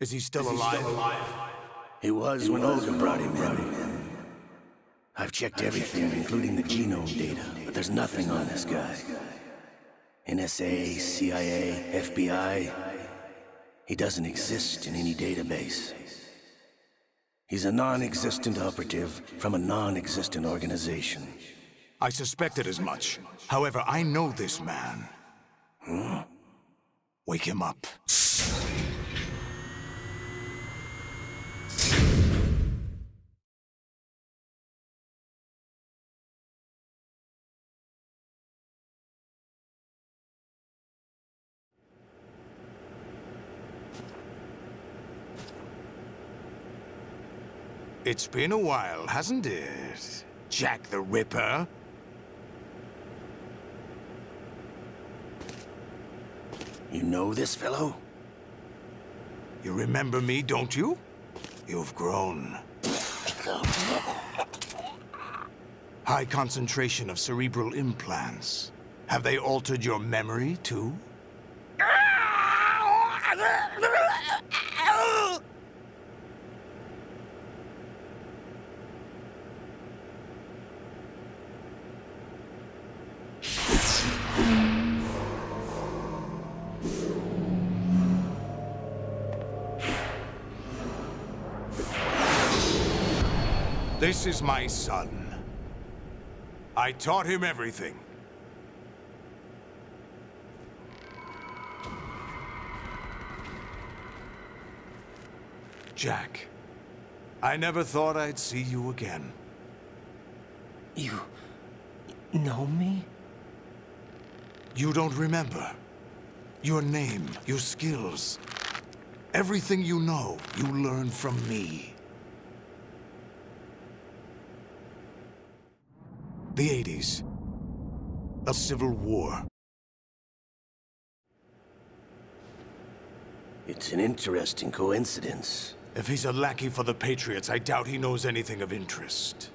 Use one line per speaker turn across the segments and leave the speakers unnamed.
Is he still alive?
He was when Olga brought him in. I've checked everything, including the genome data, but there's nothing on this guy. NSA, CIA, FBI. He doesn't exist in any database. He's a non-existent operative from a non-existent organization.
I suspected as much. However, I know this man. Wake him up. It's been a while, hasn't it? Jack the Ripper?
You know this fellow?
You remember me, don't you? You've grown. High concentration of cerebral implants. Have they altered your memory, too? This is my son. I taught him everything. Jack, I never thought I'd see you again.
You know me?
You don't remember. Your name, your skills. Everything you know, you learned from me. The 80s. A civil war.
It's an interesting coincidence.
If he's a lackey for the Patriots, I doubt he knows anything of interest.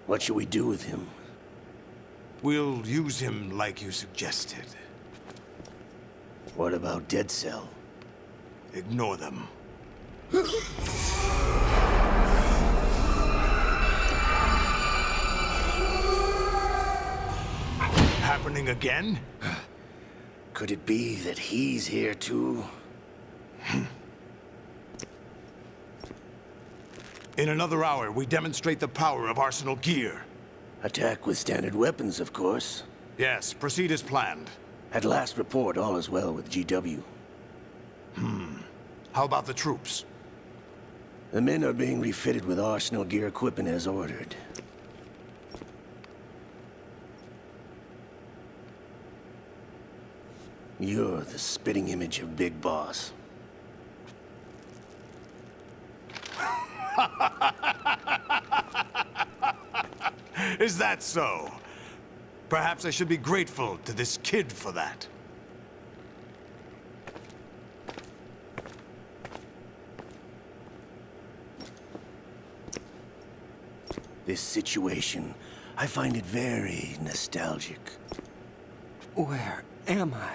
What should we do with him?
We'll use him like you suggested.
What about Dead Cell?
Ignore them. Happening again?
Could it be that he's here too?
In another hour, we demonstrate the power of Arsenal gear.
Attack with standard weapons, of course.
Yes, proceed as planned.
At last report, all is well with GW.
How about the troops?
The men are being refitted with Arsenal gear equipment as ordered. You're the spitting image of Big Boss.
Is that so? Perhaps I should be grateful to this kid for that.
This situation, I find it very nostalgic.
Where am I?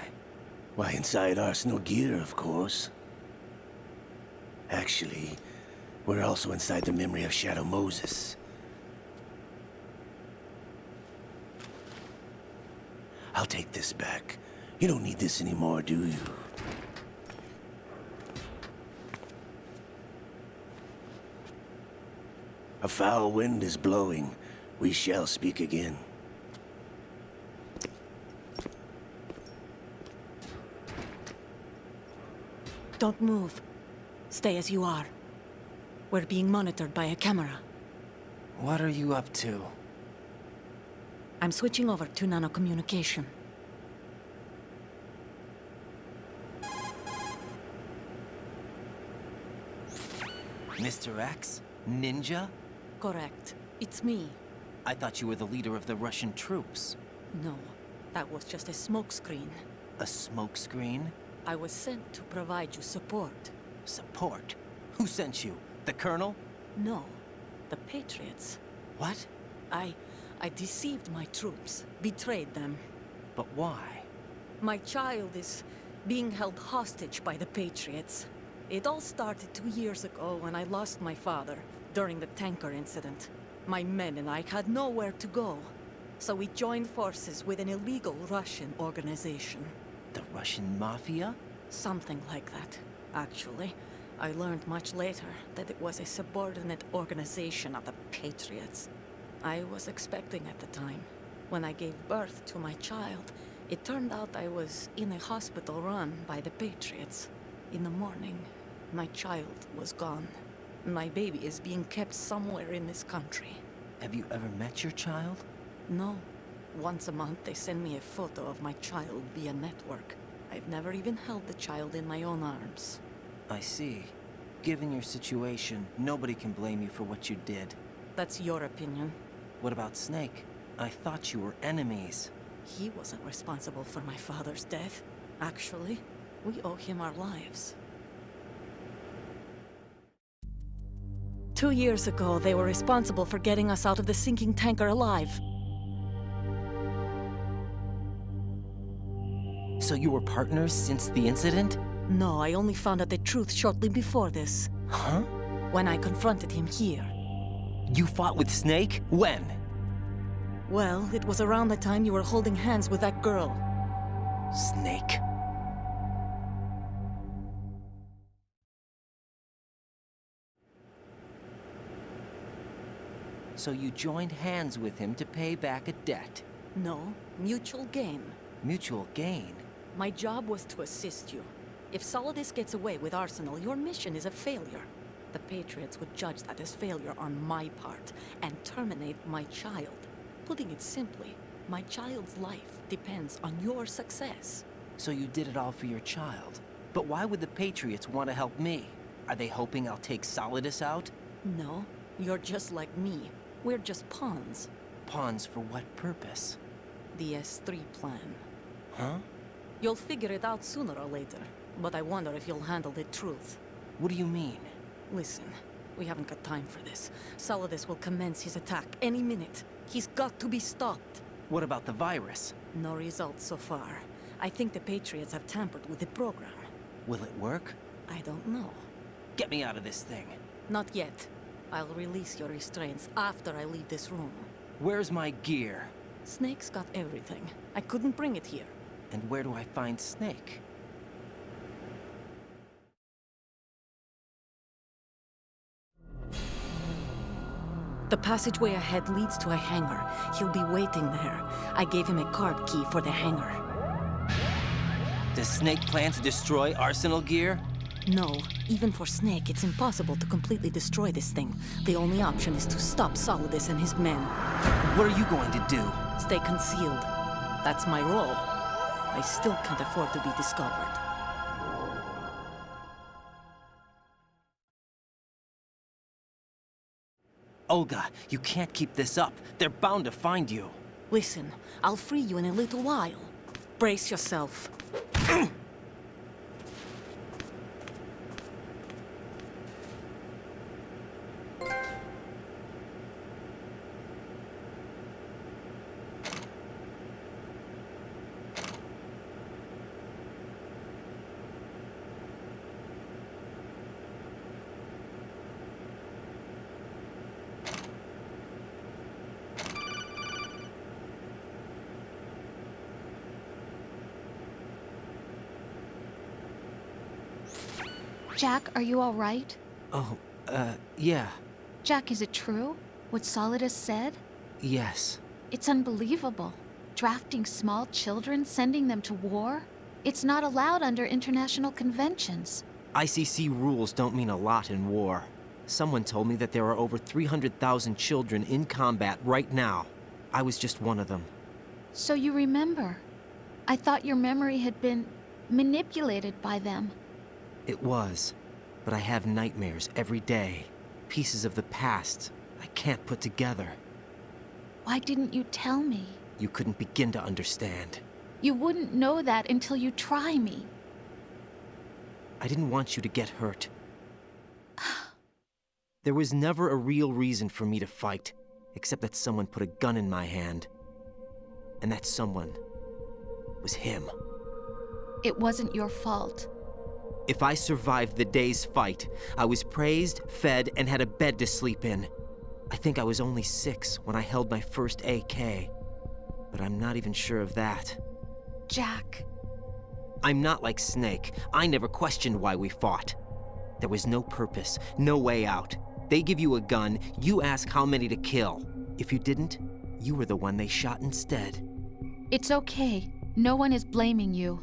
Why, inside Arsenal gear, of course. Actually, we're also inside the memory of Shadow Moses. I'll take this back. You don't need this anymore, do you? A foul wind is blowing. We shall speak again.
Don't move. Stay as you are. We're being monitored by a camera.
What are you up to?
I'm switching over to nanocommunication.
Mr. X? Ninja?
Correct. It's me.
I thought you were the leader of the Russian troops.
No, that was just a smokescreen.
A smokescreen?
I was sent to provide you support.
Support? Who sent you? The Colonel?
No, the Patriots.
What?
I deceived my troops, betrayed them.
But why?
My child is being held hostage by the Patriots. It all started 2 years ago when I lost my father during the tanker incident. My men and I had nowhere to go, so we joined forces with an illegal Russian organization.
The Russian mafia?
Something like that, actually. I learned much later that it was a subordinate organization of the Patriots. I was expecting at the time. When I gave birth to my child, it turned out I was in a hospital run by the Patriots. In the morning, my child was gone. My baby is being kept somewhere in this country.
Have you ever met your child?
No. Once a month, they send me a photo of my child via network. I've never even held the child in my own arms.
I see. Given your situation, nobody can blame you for what you did.
That's your opinion.
What about Snake? I thought you were enemies.
He wasn't responsible for my father's death. Actually, we owe him our lives. 2 years ago, they were responsible for getting us out of the sinking tanker alive.
So you were partners since the incident?
No, I only found out the truth shortly before this.
Huh?
When I confronted him here.
You fought with Snake? When?
Well, it was around the time you were holding hands with that girl.
Snake. So you joined hands with him to pay back a debt.
No, mutual gain.
Mutual gain?
My job was to assist you. If Solidus gets away with Arsenal, your mission is a failure. The Patriots would judge that as failure on my part and terminate my child. Putting it simply, my child's life depends on your success.
So you did it all for your child. But why would the Patriots want to help me? Are they hoping I'll take Solidus out?
No, you're just like me. We're just pawns.
Pawns for what purpose?
The S3 plan.
Huh?
You'll figure it out sooner or later, but I wonder if you'll handle the truth.
What do you mean?
Listen, we haven't got time for this. Solidus will commence his attack any minute. He's got to be stopped.
What about the virus?
No results so far. I think the Patriots have tampered with the program.
Will it work?
I don't know.
Get me out of this thing.
Not yet. I'll release your restraints after I leave this room.
Where's my gear?
Snake's got everything. I couldn't bring it here.
And where do I find Snake?
The passageway ahead leads to a hangar. He'll be waiting there. I gave him a card key for the hangar.
Does Snake plan to destroy Arsenal gear?
No, even for Snake, it's impossible to completely destroy this thing. The only option is to stop Solidus and his men.
What are you going to do?
Stay concealed. That's my role. I still can't afford to be discovered.
Olga, you can't keep this up. They're bound to find you.
Listen, I'll free you in a little while. Brace yourself.
Jack, are you all right?
Oh, yeah.
Jack, is it true? What Solidus said?
Yes.
It's unbelievable. Drafting small children, sending them to war? It's not allowed under international conventions.
ICC rules don't mean a lot in war. Someone told me that there are over 300,000 children in combat right now. I was just one of them.
So you remember. I thought your memory had been manipulated by them.
It was. But I have nightmares every day. Pieces of the past I can't put together.
Why didn't you tell me?
You couldn't begin to understand.
You wouldn't know that until you try me.
I didn't want you to get hurt. There was never a real reason for me to fight, except that someone put a gun in my hand. And that someone was him.
It wasn't your fault.
If I survived the day's fight, I was praised, fed, and had a bed to sleep in. I think I was only 6 when I held my first AK. But I'm not even sure of that.
Jack.
I'm not like Snake. I never questioned why we fought. There was no purpose, no way out. They give you a gun, you ask how many to kill. If you didn't, you were the one they shot instead.
It's okay. No one is blaming you.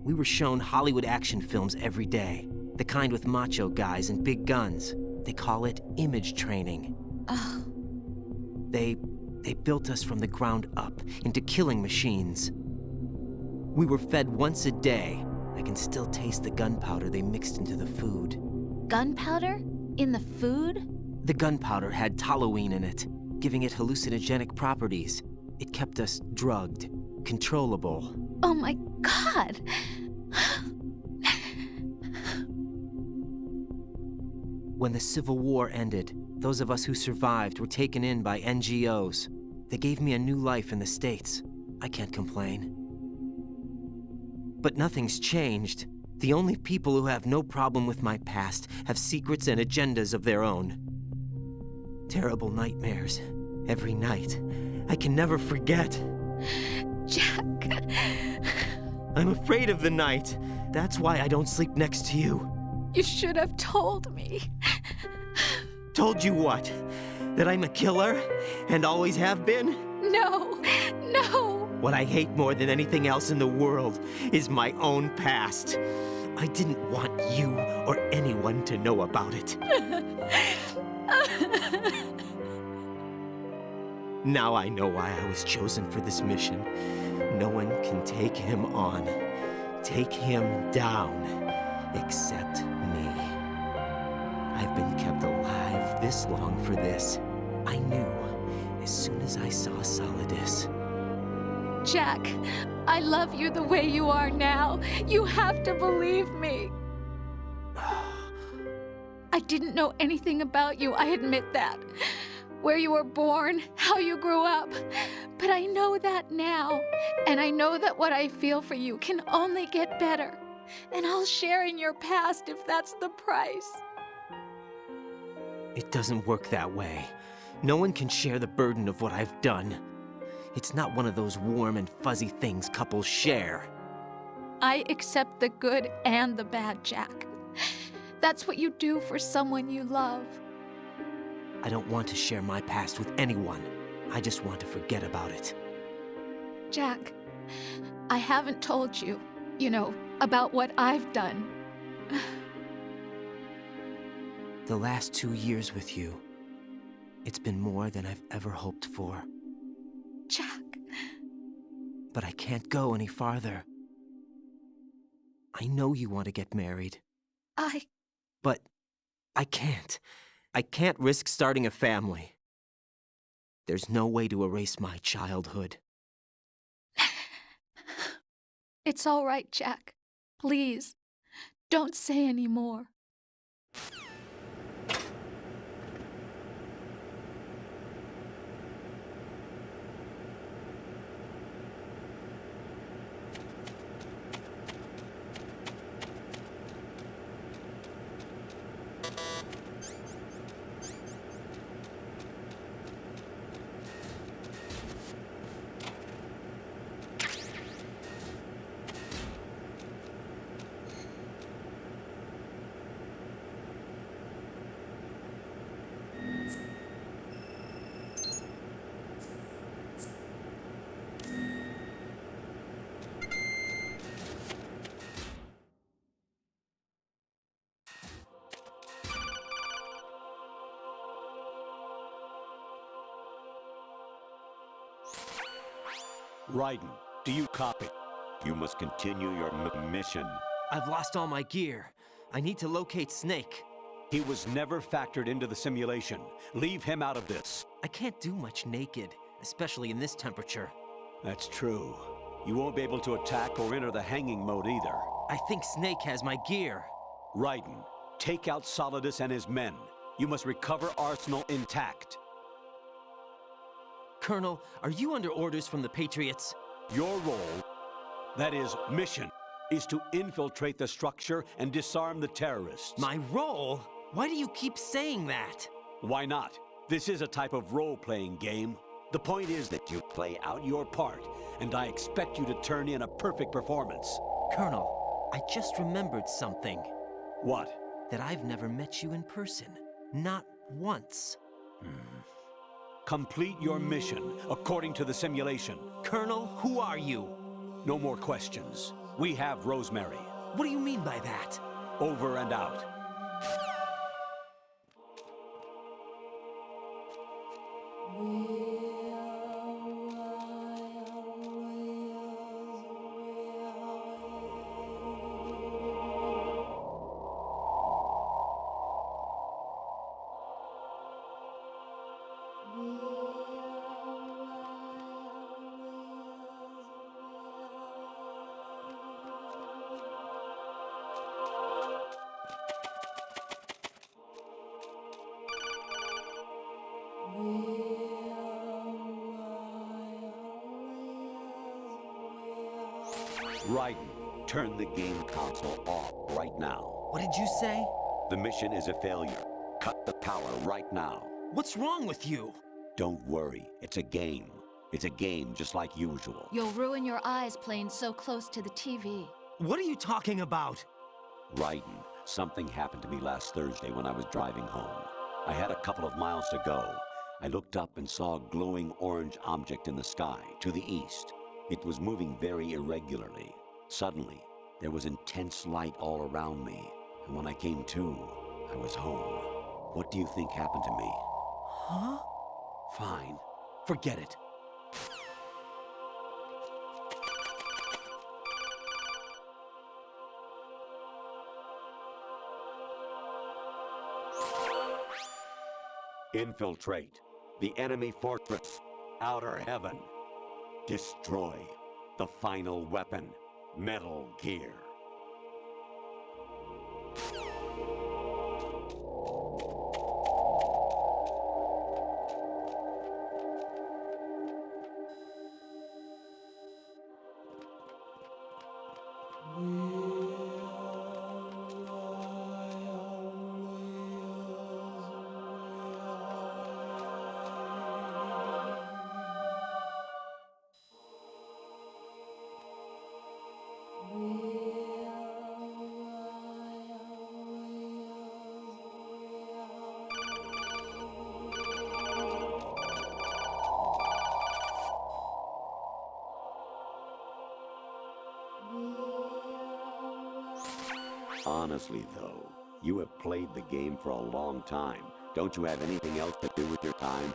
We were shown Hollywood action films every day. The kind with macho guys and big guns. They call it image training.
Ugh.
They built us from the ground up into killing machines. We were fed once a day. I can still taste the gunpowder they mixed into the food.
Gunpowder? In the food?
The gunpowder had toluene in it, giving it hallucinogenic properties. It kept us drugged, controllable.
Oh my God!
When the Civil War ended, those of us who survived were taken in by NGOs. They gave me a new life in the States. I can't complain. But nothing's changed. The only people who have no problem with my past have secrets and agendas of their own. Terrible nightmares. Every night. I can never forget.
Jack.
I'm afraid of the night. That's why I don't sleep next to you.
You should have told me.
Told you what? That I'm a killer? And always have been?
No, no.
What I hate more than anything else in the world is my own past. I didn't want you or anyone to know about it. Now I know why I was chosen for this mission. No one can take him on, take him down, except me. I've been kept alive this long for this. I knew as soon as I saw Solidus.
Jack, I love you the way you are now. You have to believe me. I didn't know anything about you, I admit that. Where you were born, how you grew up. But I know that now. And I know that what I feel for you can only get better. And I'll share in your past if that's the price.
It doesn't work that way. No one can share the burden of what I've done. It's not one of those warm and fuzzy things couples share.
I accept the good and the bad, Jack. That's what you do for someone you love.
I don't want to share my past with anyone. I just want to forget about it.
Jack, I haven't told you, about what I've done.
The last 2 years with you, it's been more than I've ever hoped for.
Jack.
But I can't go any farther. I know you want to get married. But I can't. I can't risk starting a family. There's no way to erase my childhood.
It's all right, Jack. Please, don't say any more.
Raiden, do you copy? You must continue your mission.
I've lost all my gear. I need to locate Snake.
He was never factored into the simulation. Leave him out of this.
I can't do much naked, especially in this temperature.
That's true. You won't be able to attack or enter the hanging mode either.
I think Snake has my gear.
Raiden, take out Solidus and his men. You must recover Arsenal intact.
Colonel, are you under orders from the Patriots?
Your role, that is, mission, is to infiltrate the structure and disarm the terrorists.
My role? Why do you keep saying that?
Why not? This is a type of role-playing game. The point is that you play out your part, and I expect you to turn in a perfect performance.
Colonel, I just remembered something.
What?
That I've never met you in person. Not once.
Complete your mission according to the simulation.
Colonel, who are you?
No more questions. We have Rosemary.
What do you mean by that?
Over and out. Raiden, turn the game console off right now.
What did you say?
The mission is a failure. Cut the power right now.
What's wrong with you?
Don't worry, it's a game. It's a game just like usual.
You'll ruin your eyes playing so close to the TV.
What are you talking about?
Raiden, something happened to me last Thursday when I was driving home. I had a couple of miles to go. I looked up and saw a glowing orange object in the sky to the east. It was moving very irregularly. Suddenly, there was intense light all around me, and when I came to, I was home. What do you think happened to me?
Huh?
Fine. Forget it. Infiltrate the enemy fortress, Outer Heaven. Destroy the final weapon, Metal Gear. Honestly, though, you have played the game for a long time. Don't you have anything else to do with your time?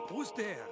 Who's there?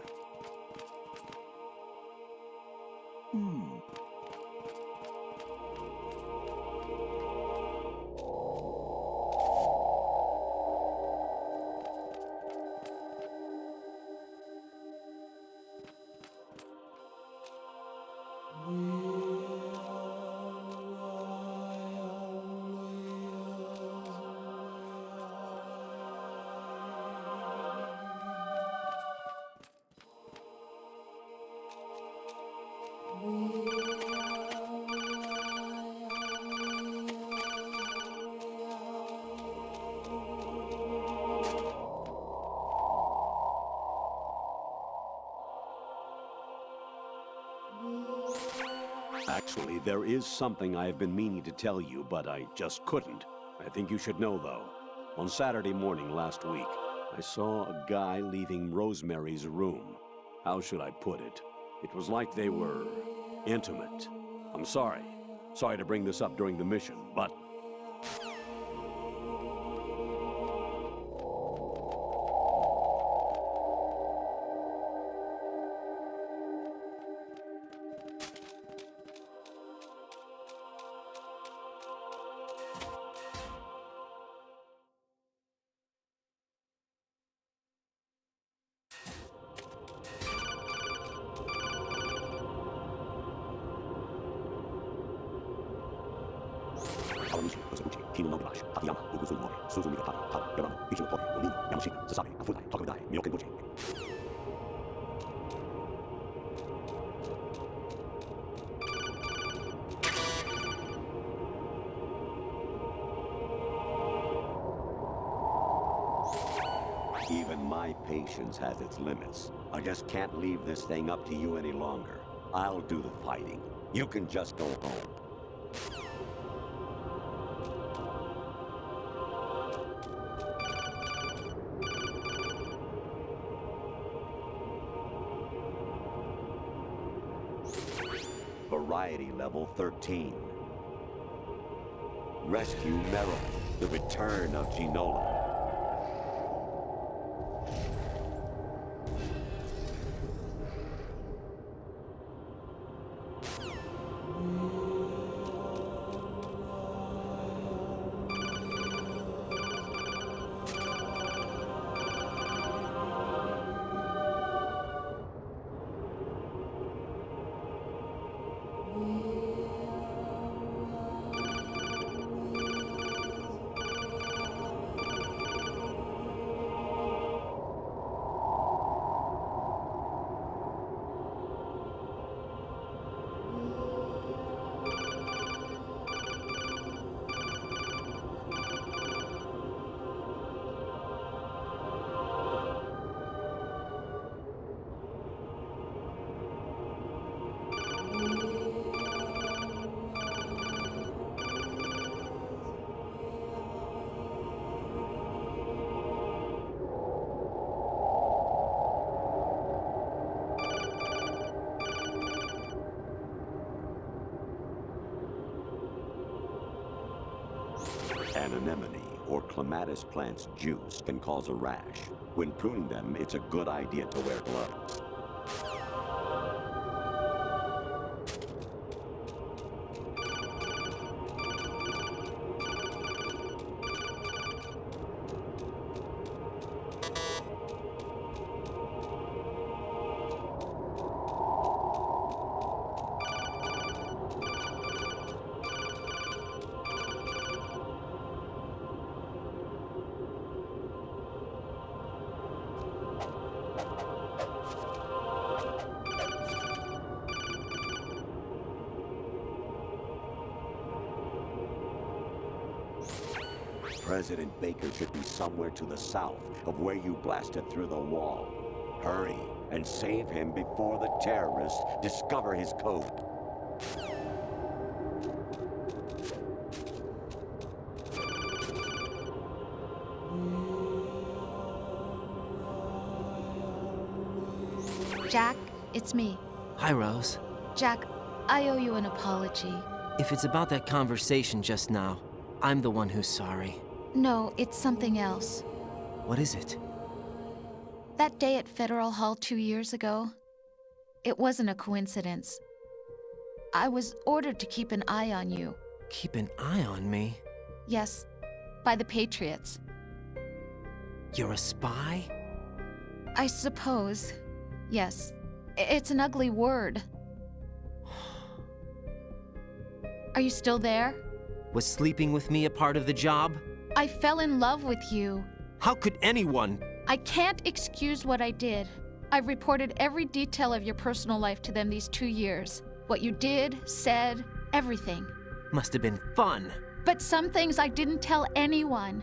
Actually, there is something I have been meaning to tell you, but I just couldn't. I think you should know, though. On Saturday morning last week, I saw a guy leaving Rosemary's room. How should I put it? It was like they were intimate. I'm sorry. Sorry to bring this up during the mission, but... Even my patience has its limits. I just can't leave this thing up to you any longer. I'll do the fighting. You can just go home. Variety level 13. Rescue Meryl, the return of Ginola. An anemone or clematis plant's juice can cause a rash. When pruning them, it's a good idea to wear gloves. President Baker should be somewhere to the south of where you blasted through the wall. Hurry and save him before the terrorists discover his code.
Jack, it's me.
Hi, Rose.
Jack, I owe you an apology.
If it's about that conversation just now, I'm the one who's sorry.
No, it's something else.
What is it?
That day at Federal Hall 2 years ago, it wasn't a coincidence. I was ordered to keep an eye on you.
Keep an eye on me?
Yes, by the Patriots.
You're a spy?
I suppose. Yes. It's an ugly word. Are you still there?
Was sleeping with me a part of the job?
I fell in love with you.
How could anyone?
I can't excuse what I did. I've reported every detail of your personal life to them these 2 years. What you did, said, everything.
Must have been fun.
But some things I didn't tell anyone.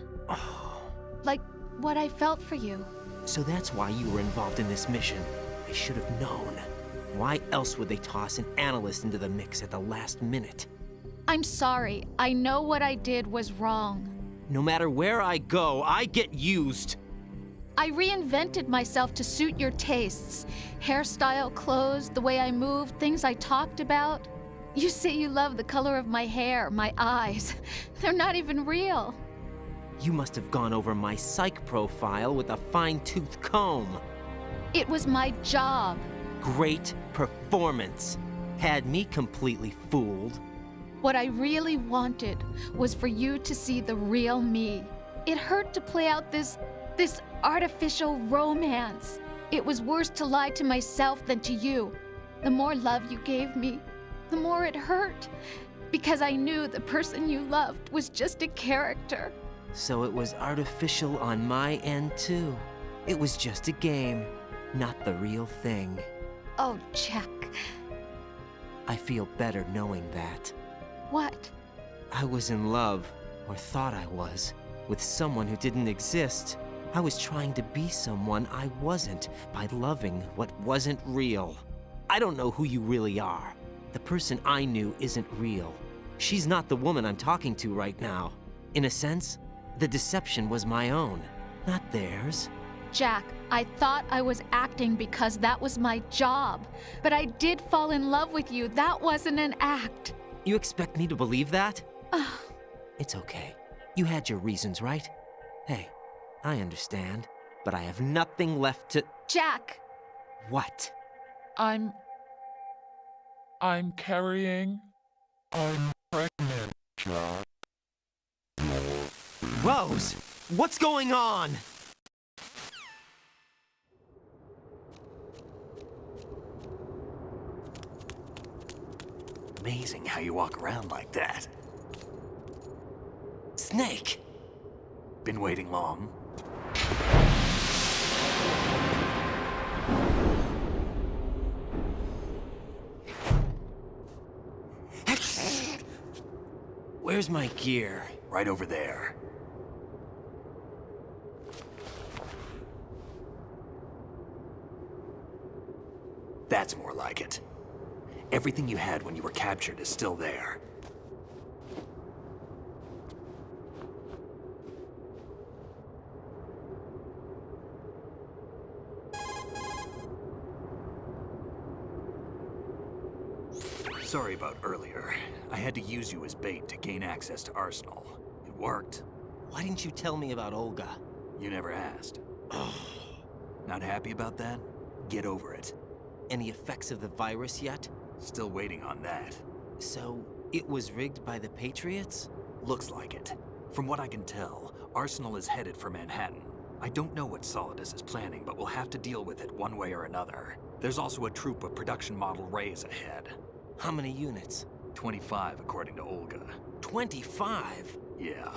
Like what I felt for you.
So that's why you were involved in this mission. I should have known. Why else would they toss an analyst into the mix at the last minute?
I'm sorry. I know what I did was wrong.
No matter where I go, I get used.
I reinvented myself to suit your tastes. Hairstyle, clothes, the way I moved, things I talked about. You say you love the color of my hair, my eyes. They're not even real.
You must have gone over my psych profile with a fine-tooth comb.
It was my job.
Great performance. Had me completely fooled.
What I really wanted was for you to see the real me. It hurt to play out this artificial romance. It was worse to lie to myself than to you. The more love you gave me, the more it hurt. Because I knew the person you loved was just a character.
So it was artificial on my end, too. It was just a game, not the real thing.
Oh, Jack.
I feel better knowing that.
What?
I was in love, or thought I was, with someone who didn't exist. I was trying to be someone I wasn't by loving what wasn't real. I don't know who you really are. The person I knew isn't real. She's not the woman I'm talking to right now. In a sense, the deception was my own, not theirs.
Jack, I thought I was acting because that was my job. But I did fall in love with you. That wasn't an act.
You expect me to believe that? It's okay. You had your reasons, right? Hey, I understand, but I have nothing left to...
Jack!
What?
I'm carrying. I'm pregnant, Jack.
Rose! What's going on?
Amazing how you walk around like that.
Snake!
Been waiting long?
Where's my gear?
Right over there. That's more like it. Everything you had when you were captured is still there. Sorry about earlier. I had to use you as bait to gain access to Arsenal. It worked.
Why didn't you tell me about Olga?
You never asked. Not happy about that? Get over it.
Any effects of the virus yet?
Still waiting on that.
So, it was rigged by the Patriots?
Looks like it. From what I can tell, Arsenal is headed for Manhattan. I don't know what Solidus is planning, but we'll have to deal with it one way or another. There's also a troop of production model Rays ahead.
How many units?
25, according to Olga.
25?
Yeah.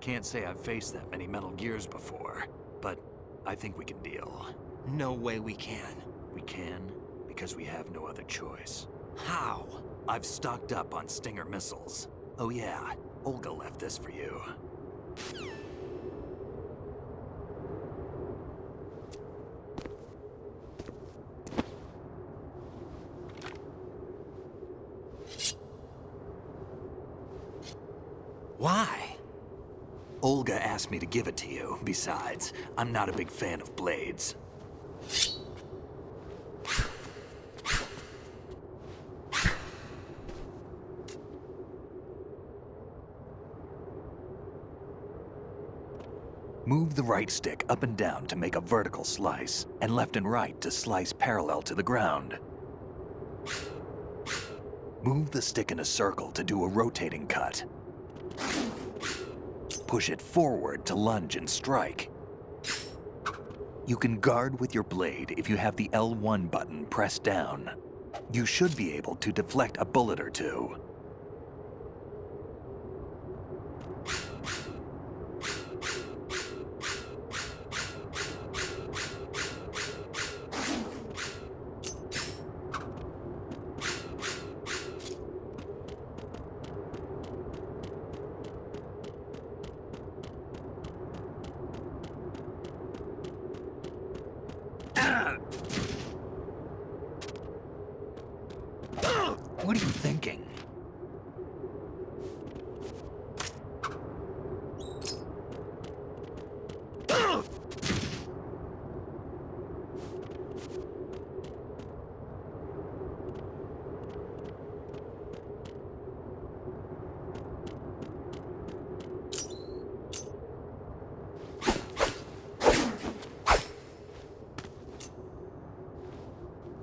Can't say I've faced that many Metal Gears before, but I think we can deal.
No way we can.
We can, because we have no other choice.
How?
I've stocked up on Stinger missiles. Oh yeah, Olga left this for you.
Why?
Olga asked me to give it to you. Besides, I'm not a big fan of blades. Move the right stick up and down to make a vertical slice, and left and right to slice parallel to the ground. Move the stick in a circle to do a rotating cut. Push it forward to lunge and strike. You can guard with your blade if you have the L1 button pressed down. You should be able to deflect a bullet or two.
What are you thinking?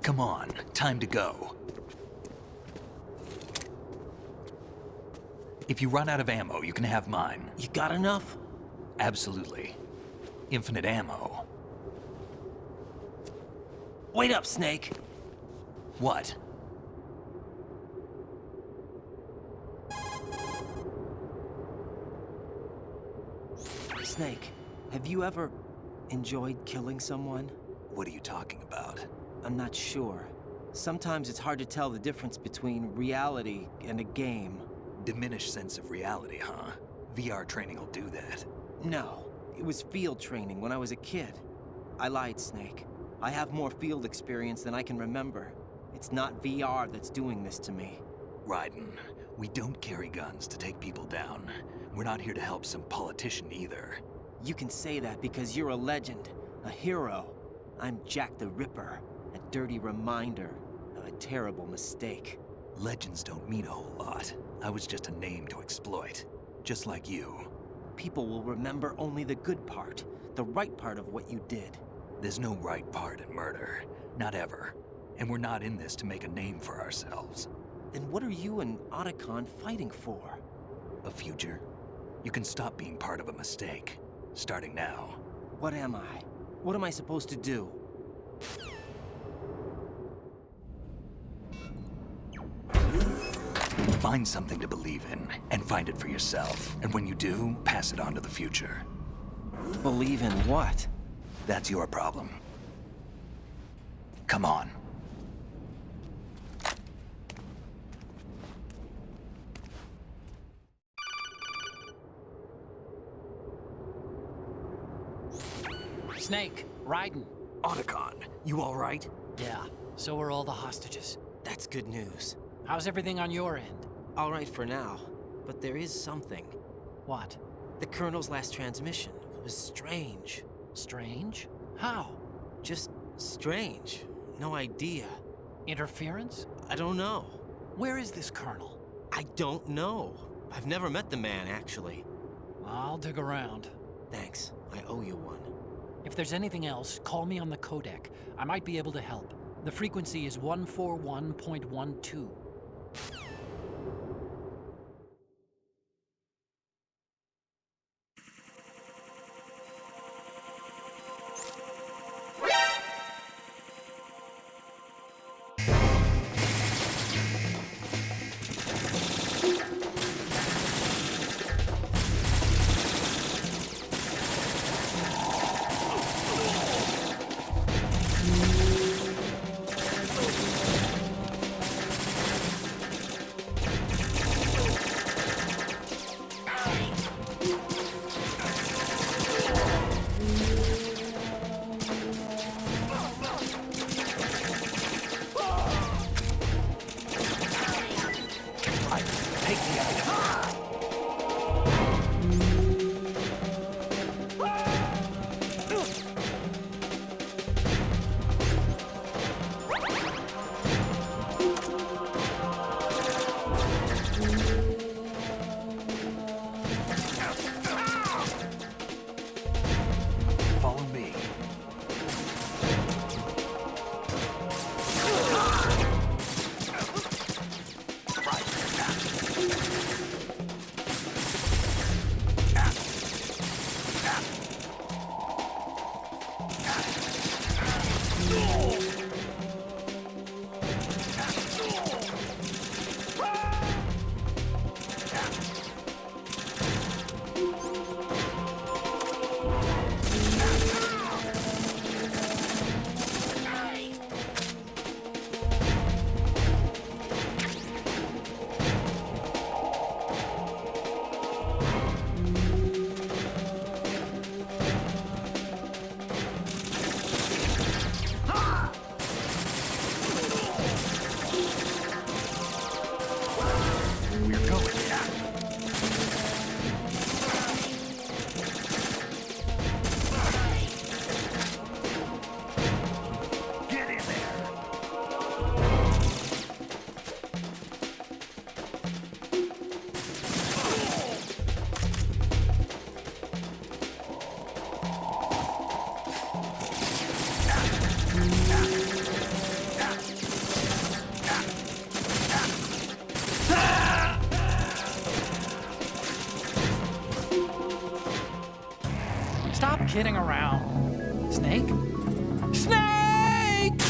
Come on, time to go. If you run out of ammo, you can have mine.
You got enough?
Absolutely. Infinite ammo.
Wait up, Snake.
What?
Snake, have you ever enjoyed killing someone?
What are you talking about?
I'm not sure. Sometimes it's hard to tell the difference between reality and a game.
Diminished sense of reality, huh? VR training will do that.
No, it was field training when I was a kid. I lied, Snake. I have more field experience than I can remember. It's not VR that's doing this to me.
Raiden, we don't carry guns to take people down. We're not here to help some politician either.
You can say that because you're a legend, a hero. I'm Jack the Ripper, a dirty reminder of a terrible mistake.
Legends don't mean a whole lot. I was just a name to exploit. Just like you.
People will remember only the good part, the right part of what you did.
There's no right part in murder. Not ever. And we're not in this to make a name for ourselves.
Then what are you and Otacon fighting for?
A future? You can stop being part of a mistake. Starting now.
What am I? What am I supposed to do?
Find something to believe in, and find it for yourself. And when you do, pass it on to the future.
Believe in what?
That's your problem. Come on.
Snake, Raiden.
Otacon, you all right?
Yeah, so are all the hostages.
That's good news.
How's everything on your end?
All right for now, but there is something.
What?
The Colonel's last transmission was strange.
Strange? How?
Just strange. No idea.
Interference?
I don't know.
Where is this Colonel?
I don't know. I've never met the man, actually.
I'll dig around.
Thanks. I owe you one.
If there's anything else, call me on the codec. I might be able to help. The frequency is 141.12. Stop kidding around. Snake? Snake!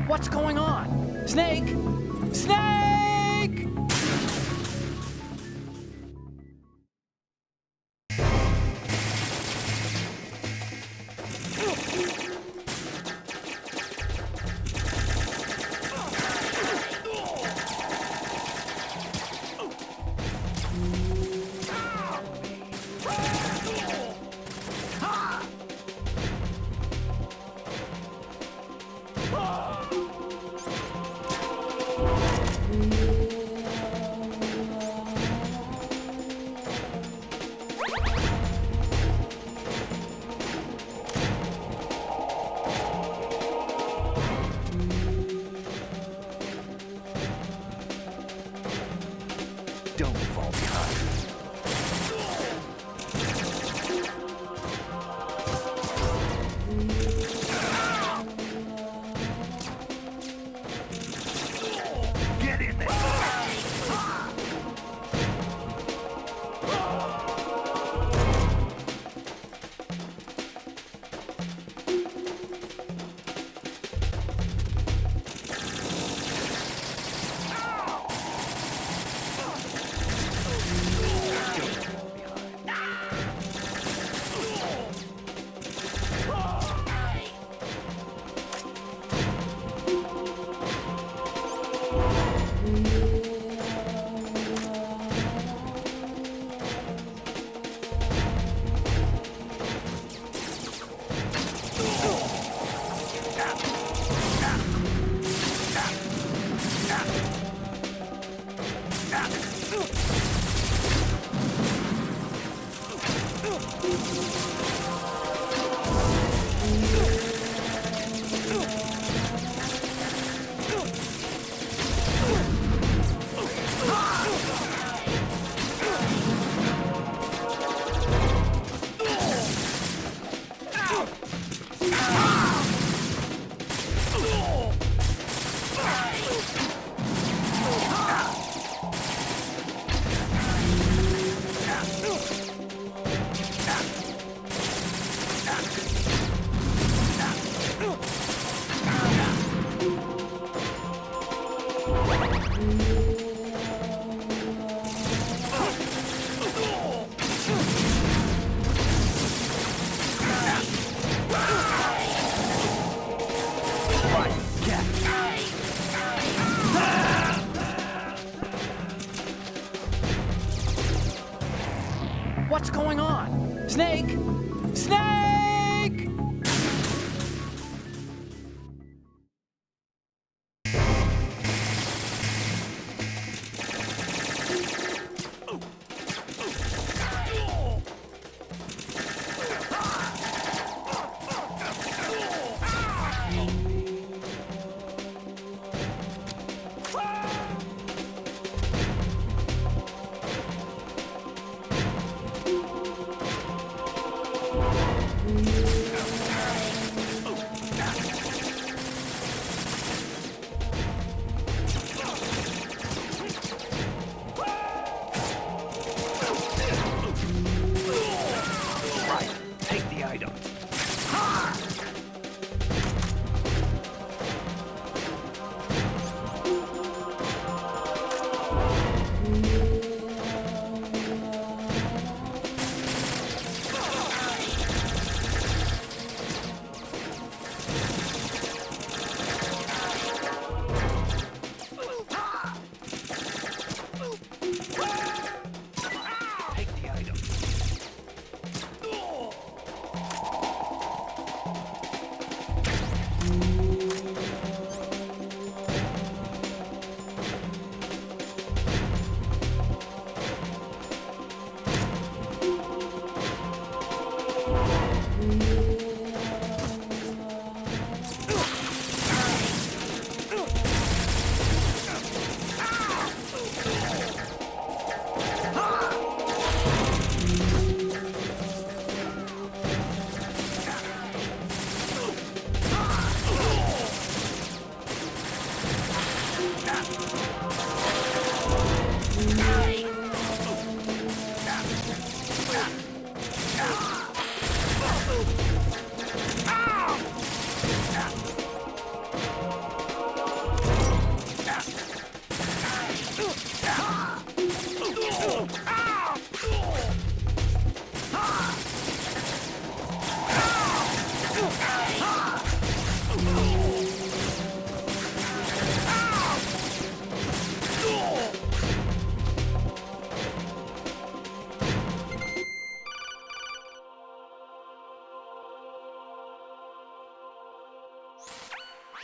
What's going on? Snake! Snake!
Don't fall behind. Get in there!
Thank you.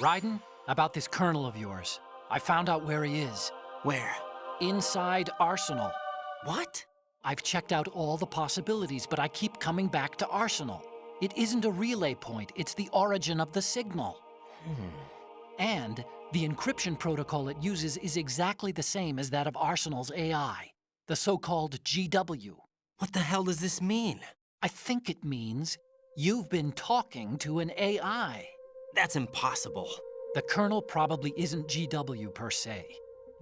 Raiden, about this colonel of yours. I found out where he is.
Where?
Inside Arsenal.
What?
I've checked out all the possibilities, but I keep coming back to Arsenal. It isn't a relay point, it's the origin of the signal. And the encryption protocol it uses is exactly the same as that of Arsenal's AI, the so-called GW.
What the hell does this mean?
I think it means you've been talking to an AI.
That's impossible.
The kernel probably isn't GW per se.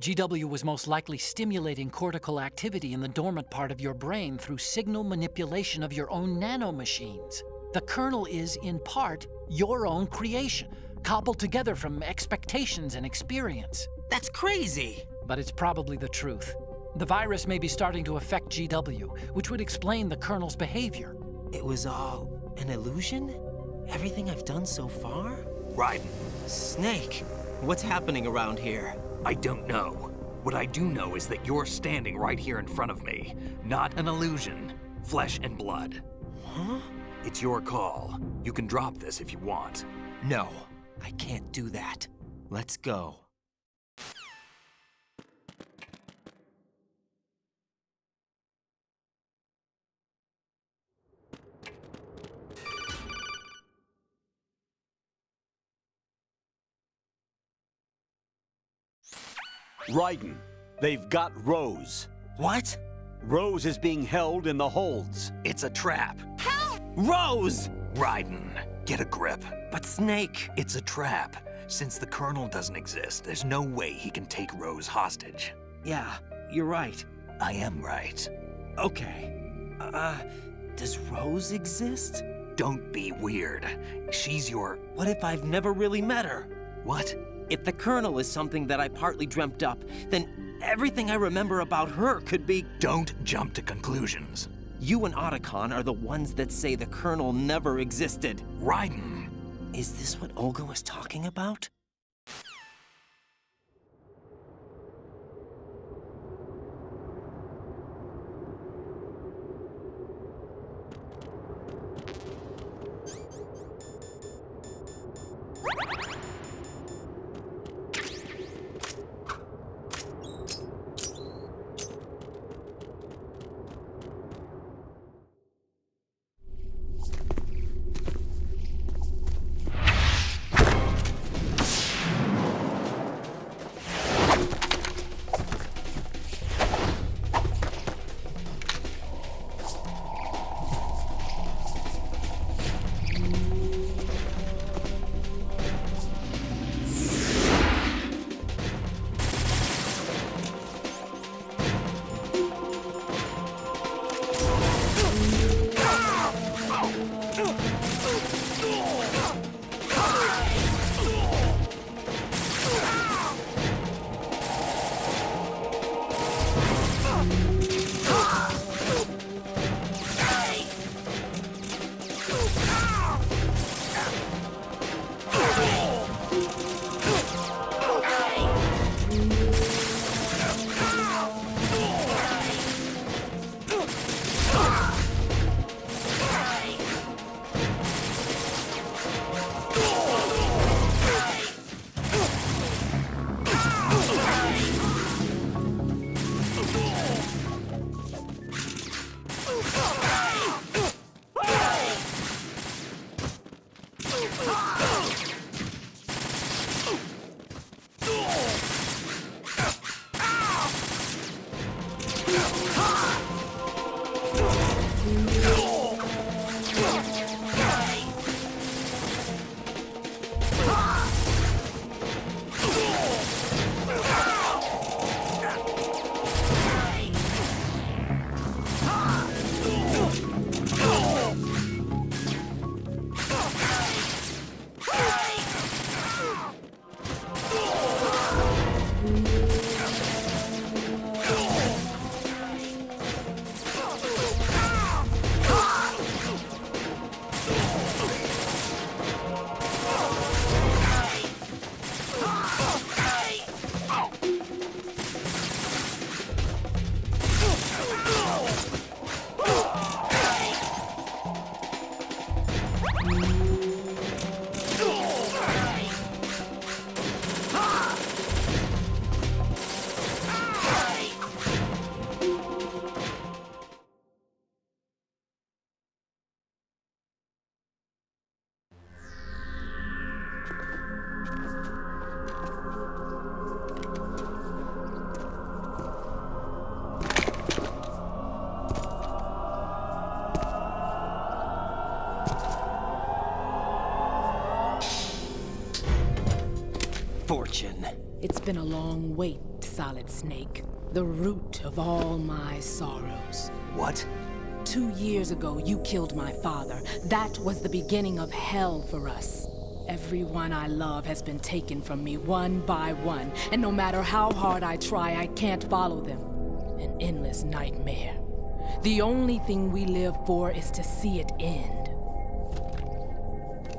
GW was most likely stimulating cortical activity in the dormant part of your brain through signal manipulation of your own nanomachines. The kernel is, in part, your own creation, cobbled together from expectations and experience.
That's crazy!
But it's probably the truth. The virus may be starting to affect GW, which would explain the kernel's behavior.
It was all an illusion? Everything I've done so far?
Raiden,
Snake, what's happening around here?
I don't know. What I do know is that you're standing right here in front of me. Not an illusion. Flesh and blood.
Huh?
It's your call. You can drop this if you want.
No, I can't do that. Let's go.
Raiden, they've got Rose.
What?
Rose is being held in the holds.
It's a trap.
Rose!
Raiden, get a grip.
But Snake...
It's a trap. Since the Colonel doesn't exist, there's no way he can take Rose hostage.
Yeah, you're right.
I am right.
Okay. Does Rose exist?
Don't be weird. She's your...
What if I've never really met her?
What?
If the Colonel is something that I partly dreamt up, then everything I remember about her could be...
Don't jump to conclusions.
You and Otacon are the ones that say the Colonel never existed.
Raiden!
Is this what Olga was talking about? fortune.
It's been a long wait, Solid Snake. The root of all my sorrows.
What?
2 years ago, you killed my father. That was the beginning of hell for us. Everyone I love has been taken from me one by one, and no matter how hard I try, I can't follow them. An endless nightmare. The only thing we live for is to see it end.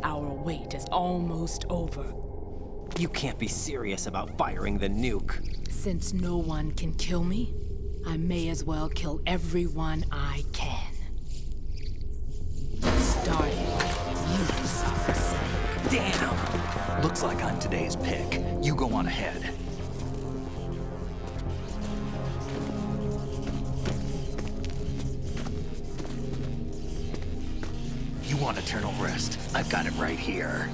Our wait is almost over.
You can't be serious about firing the nuke.
Since no one can kill me, I may as well kill everyone I can. Starting with you, Solid Snake.
Damn! Looks like I'm today's pick. You go on ahead. You want eternal rest? I've got it right here.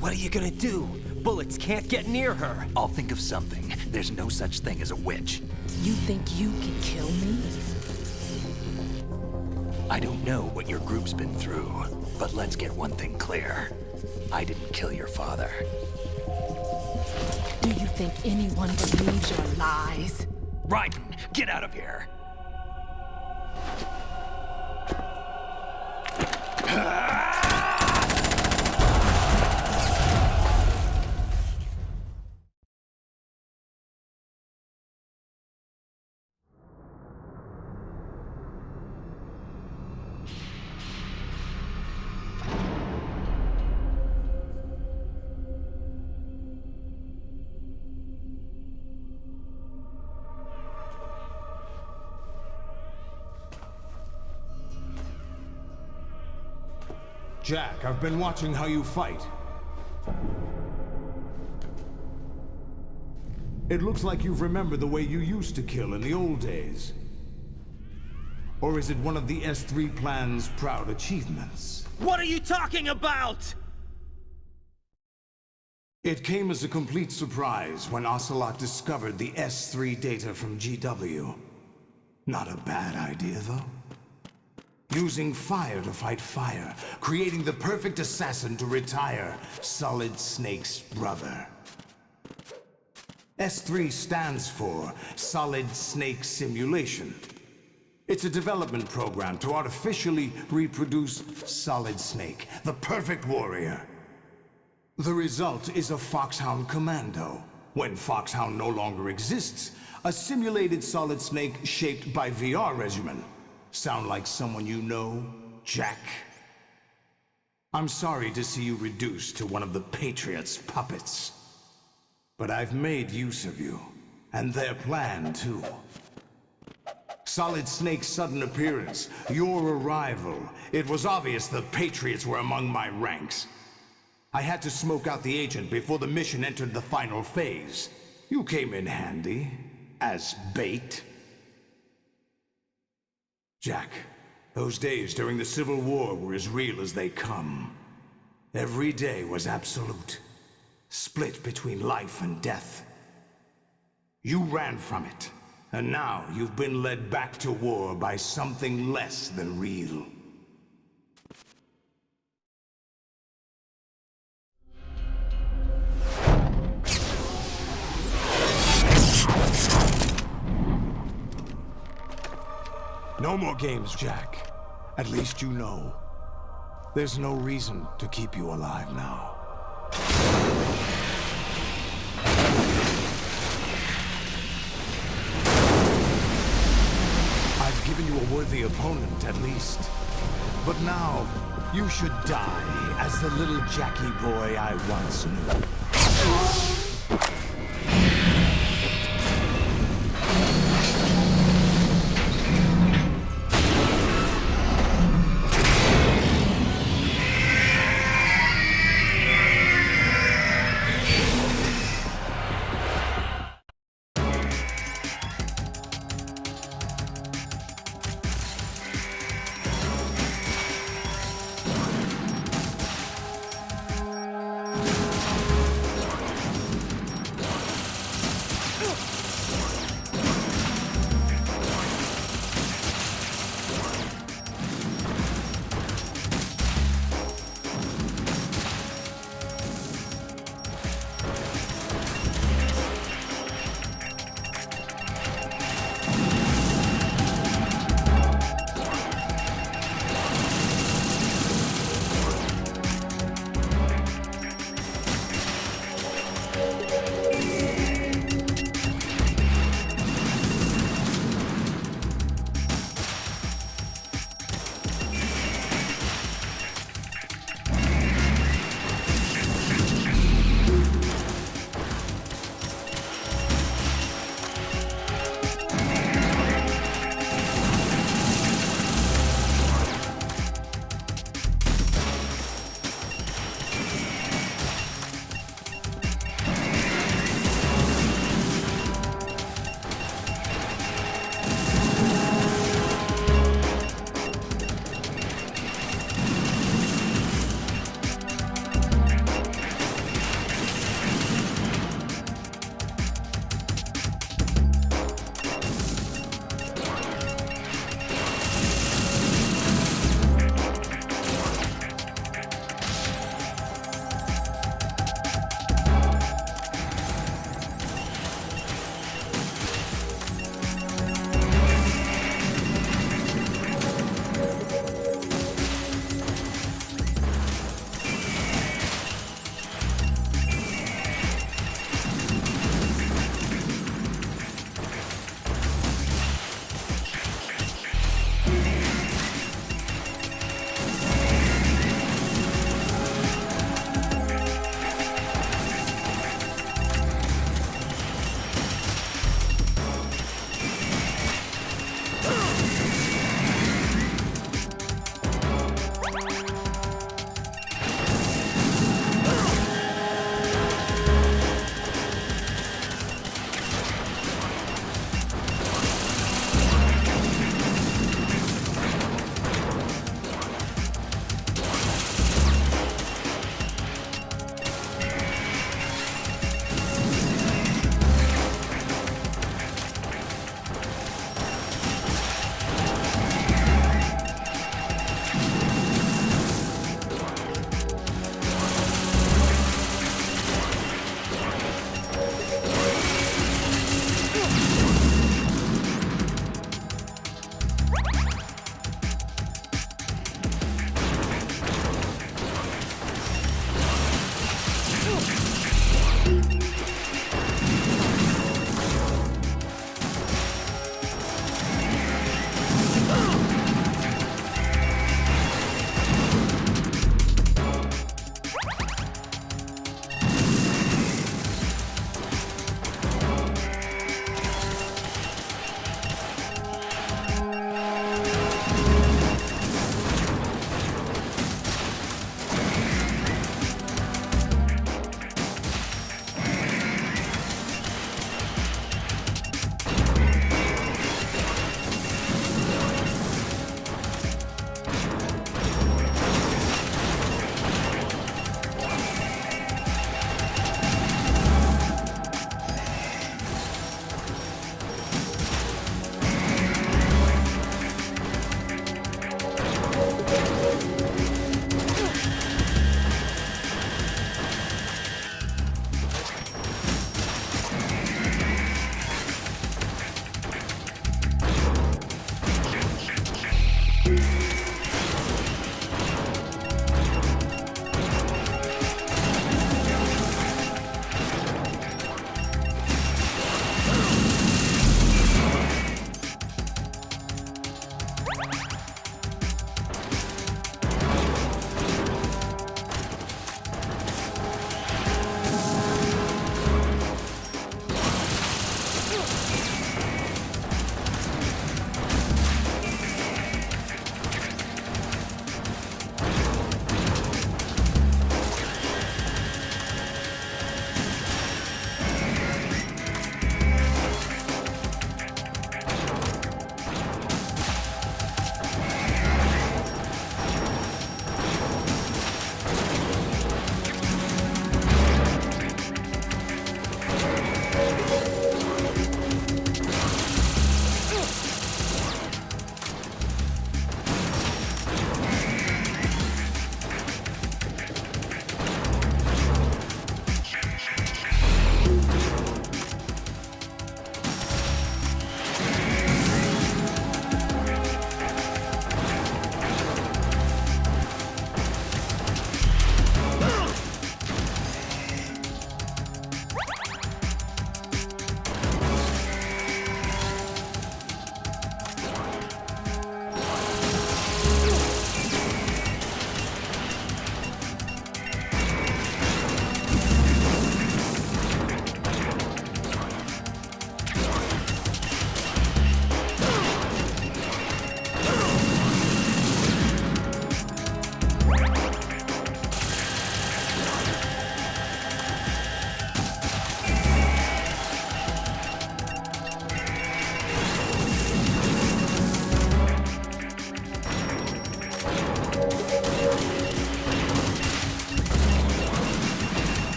What are you gonna do? Bullets can't get near her.
I'll think of something. There's no such thing as a witch.
You think you can kill me?
I don't know what your group's been through, but let's get one thing clear. I didn't kill your father.
Do you think anyone believes your lies?
Raiden, get out of here!
Jack, I've been watching how you fight. It looks like you've remembered the way you used to kill in the old days. Or is it one of the S3 plan's proud achievements?
What are you talking about?
It came as a complete surprise when Ocelot discovered the S3 data from GW. Not a bad idea, though. Using fire to fight fire, creating the perfect assassin to retire Solid Snake's brother. S3 stands for Solid Snake Simulation. It's a development program to artificially reproduce Solid Snake, the perfect warrior. The result is a Foxhound Commando. When Foxhound no longer exists, a simulated Solid Snake shaped by VR regimen. Sound like someone you know, Jack? I'm sorry to see you reduced to one of the Patriots' puppets. But I've made use of you, and their plan too. Solid Snake's sudden appearance, your arrival, it was obvious the Patriots were among my ranks. I had to smoke out the agent before the mission entered the final phase. You came in handy, as bait. Jack, those days during the Civil War were as real as they come. Every day was absolute, split between life and death. You ran from it, and now you've been led back to war by something less than real. No more games, Jack. At least you know. There's no reason to keep you alive now. I've given you a worthy opponent, at least. But now, you should die as the little Jackie boy I once knew.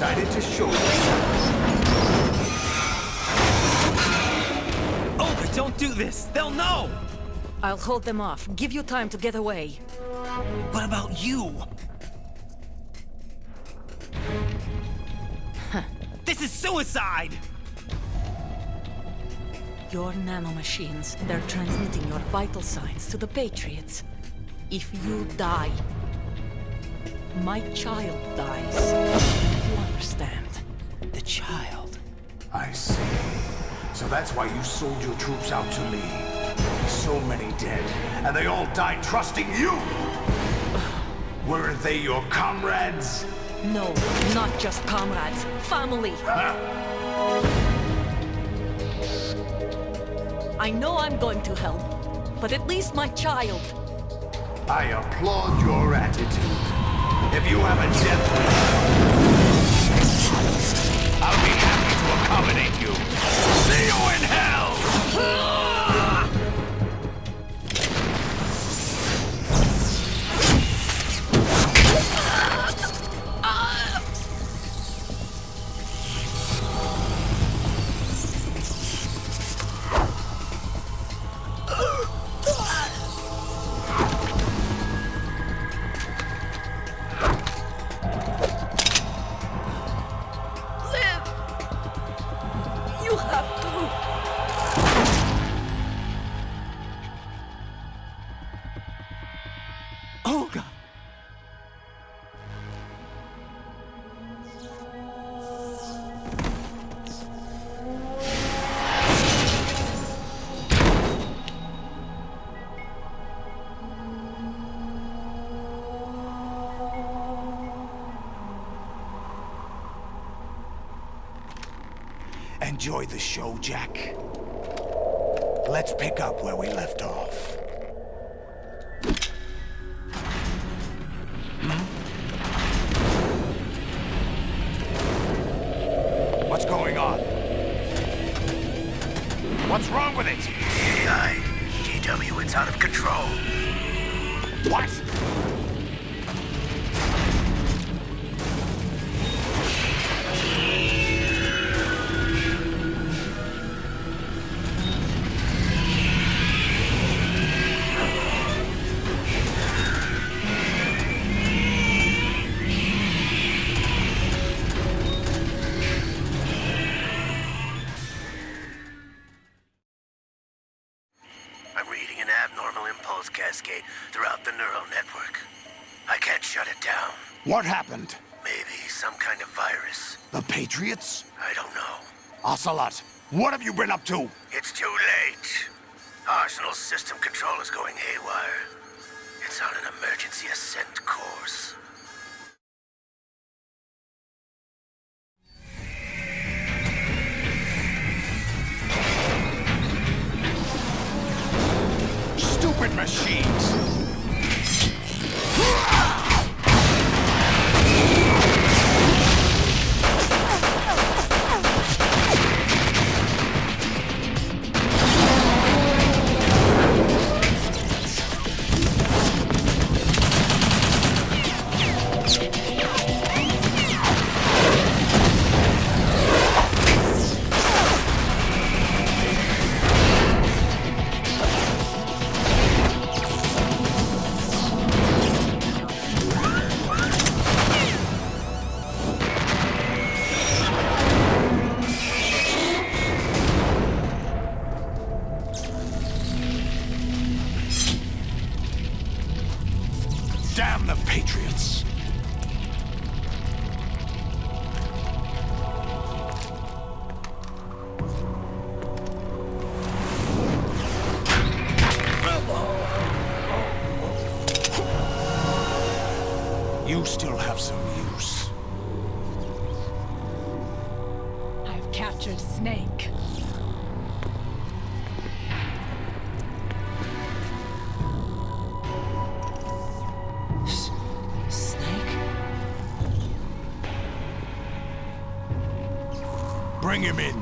decided to show yourself.
Oh, but don't do this! They'll know!
I'll hold them off. Give you time to get away.
What about you? This is suicide!
Your nanomachines, they're transmitting your vital signs to the Patriots. If you die, my child dies. You understand?
The child.
I see. So that's why you sold your troops out to me. So many dead, and they all died trusting you! Weren't they your comrades?
No, not just comrades. Family. I know I'm going to hell, but at least my child.
I applaud your attitude. If you have a death wish, I'll be happy to accommodate you. See you in hell!
You have to.
Olga! Enjoy the show, Jack. Let's pick up where we left off. What's going on? What's wrong with it?
AI, GW, it's out of control.
What?
I'm reading an abnormal impulse cascade throughout the neural network. I can't shut it down.
What happened?
Maybe some kind of virus.
The Patriots?
I don't know.
Ocelot, what have you been up to?
It's too late. Arsenal's system control is going haywire. It's on an emergency ascent course.
Stupid machines! Damn the Patriots! You still have some use.
I've captured Snake.
Snake?
Bring him in.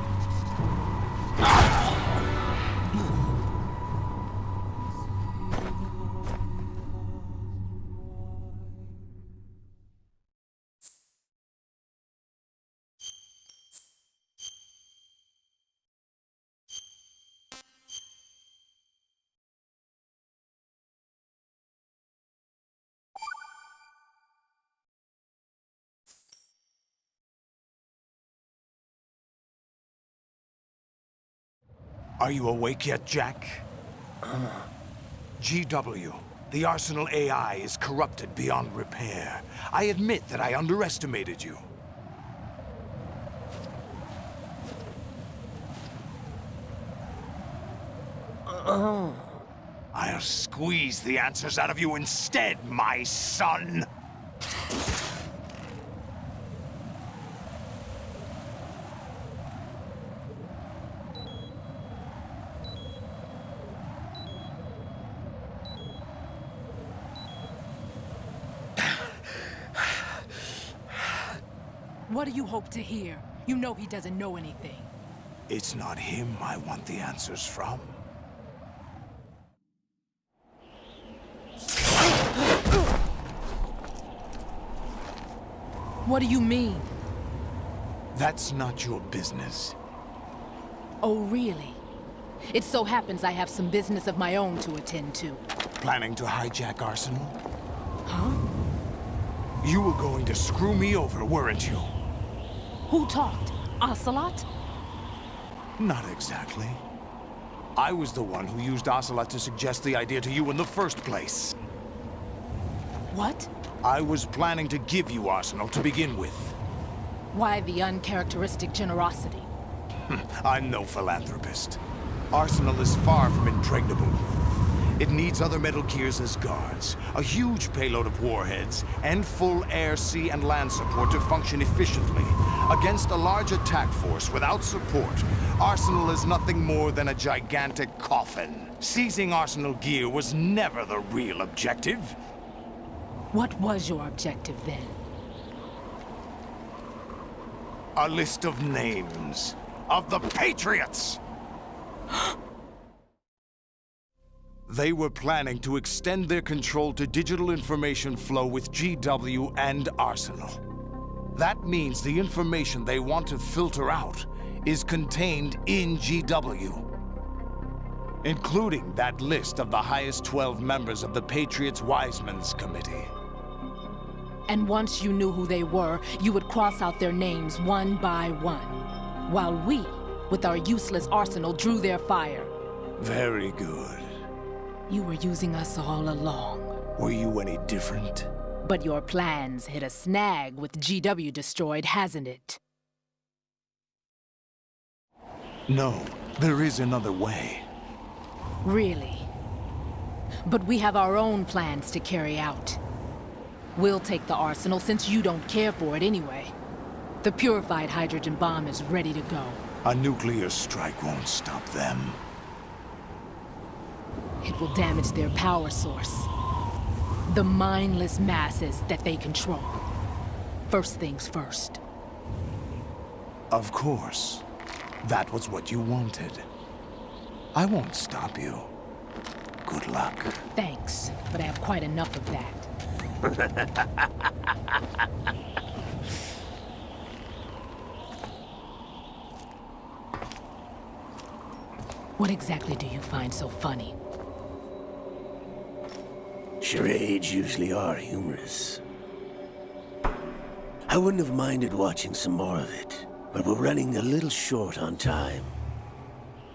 Are you awake yet, Jack? GW, the Arsenal AI is corrupted beyond repair. I admit that I underestimated you. I'll squeeze the answers out of you instead, my son!
What do you hope to hear? You know he doesn't know anything.
It's not him I want the answers from.
What do you mean?
That's not your business.
Oh, really? It so happens I have some business of my own to attend to.
Planning to hijack Arsenal?
Huh?
You were going to screw me over, weren't you?
Who talked? Ocelot?
Not exactly. I was the one who used Ocelot to suggest the idea to you in the first place.
What?
I was planning to give you Arsenal to begin with.
Why the uncharacteristic generosity?
I'm no philanthropist. Arsenal is far from impregnable. It needs other Metal Gears as guards, a huge payload of warheads, and full air, sea, and land support to function efficiently. Against a large attack force without support, Arsenal is nothing more than a gigantic coffin. Seizing Arsenal gear was never the real objective.
What was your objective then?
A list of names of the Patriots! They were planning to extend their control to digital information flow with GW and Arsenal. That means the information they want to filter out is contained in GW, including that list of the highest 12 members of the Patriots Wiseman's Committee.
And once you knew who they were, you would cross out their names one by one, while we, with our useless arsenal, drew their fire.
Very good.
You were using us all along.
Were you any different?
But your plans hit a snag with GW destroyed, hasn't it?
No, there is another way.
Really? But we have our own plans to carry out. We'll take the arsenal since you don't care for it anyway. The purified hydrogen bomb is ready to go.
A nuclear strike won't stop them.
It will damage their power source. The mindless masses that they control. First things first.
Of course. That was what you wanted. I won't stop you. Good luck.
Thanks, but I have quite enough of that. What exactly do you find so funny?
Charades usually are humorous. I wouldn't have minded watching some more of it, but we're running a little short on time.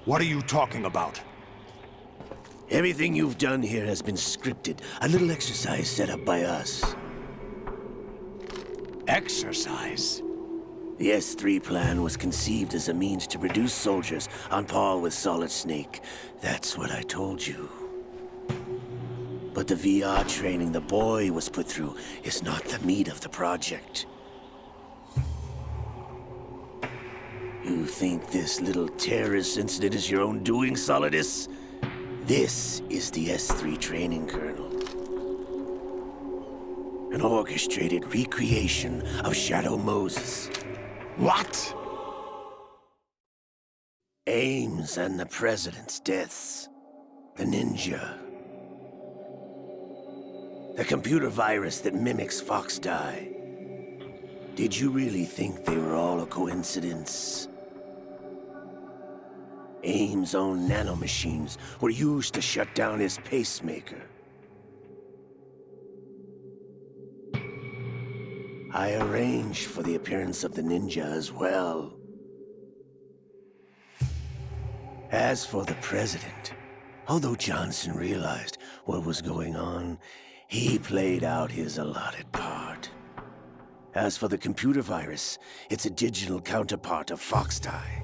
What are you talking about?
Everything you've done here has been scripted, a little exercise set up by us.
Exercise?
The S3 plan was conceived as a means to produce soldiers on par with Solid Snake. That's what I told you. But the VR training the boy was put through is not the meat of the project. You think this little terrorist incident is your own doing, Solidus? This is the S3 training kernel. An orchestrated recreation of Shadow Moses.
What?
Ames and the President's deaths. The Ninja. The computer virus that mimics Foxdie. Did you really think they were all a coincidence? Ames' own nanomachines were used to shut down his pacemaker. I arranged for the appearance of the Ninja as well. As for the President, although Johnson realized what was going on, he played out his allotted part. As for the computer virus, it's a digital counterpart of Foxdie.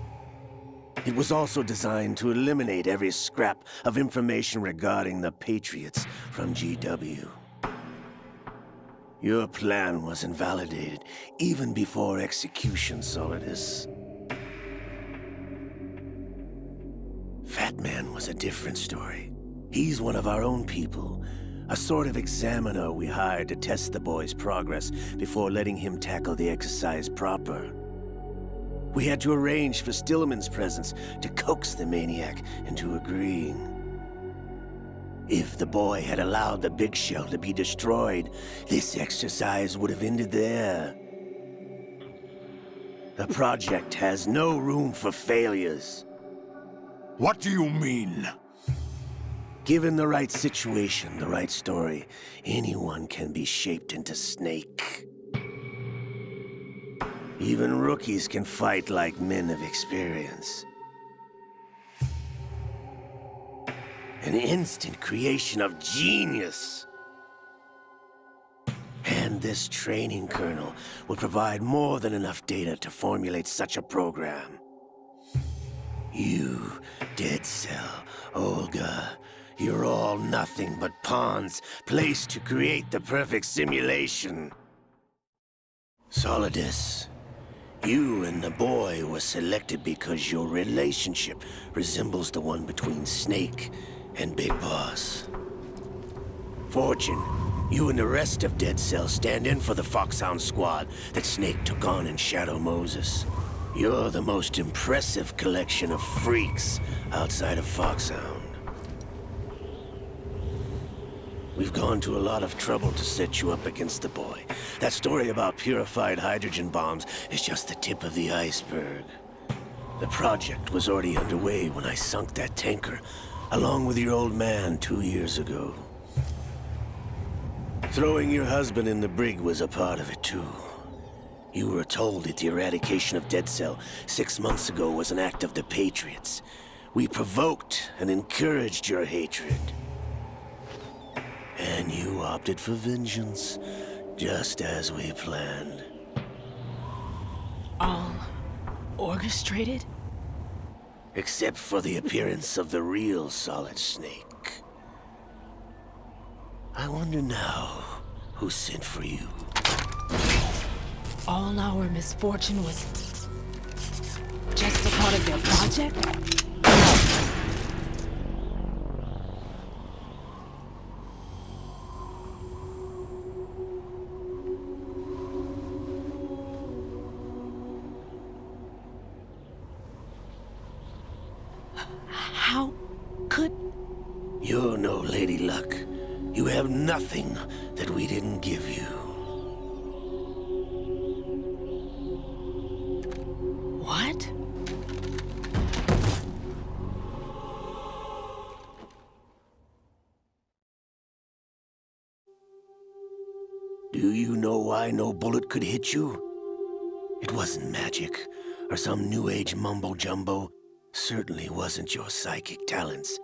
It was also designed to eliminate every scrap of information regarding the Patriots from GW. Your plan was invalidated even before execution, Solidus. Fat Man was a different story. He's one of our own people, a sort of examiner we hired to test the boy's progress before letting him tackle the exercise proper. We had to arrange for Stillman's presence to coax the maniac into agreeing. If the boy had allowed the big shell to be destroyed, this exercise would have ended there. The project has no room for failures.
What do you mean?
Given the right situation, the right story, anyone can be shaped into Snake. Even rookies can fight like men of experience. An instant creation of genius. And this training kernel would provide more than enough data to formulate such a program. You, Dead Cell, Olga, you're all nothing but pawns placed to create the perfect simulation. Solidus, you and the boy were selected because your relationship resembles the one between Snake and Big Boss. Fortune, you and the rest of Dead Cell stand in for the Foxhound squad that Snake took on in Shadow Moses. You're the most impressive collection of freaks outside of Foxhound. We've gone to a lot of trouble to set you up against the boy. That story about purified hydrogen bombs is just the tip of the iceberg. The project was already underway when I sunk that tanker, along with your old man 2 years ago. Throwing your husband in the brig was a part of it too. You were told that the eradication of Dead Cell 6 months ago was an act of the Patriots. We provoked and encouraged your hatred. And you opted for vengeance, just as we planned.
All orchestrated?
Except for the appearance of the real Solid Snake. I wonder now who sent for you.
All our misfortune was just a part of their project? How could...
You're no Lady Luck. You have nothing that we didn't give you.
What?
Do you know why no bullet could hit you? It wasn't magic, or some new age mumbo-jumbo. Certainly wasn't your psychic talents.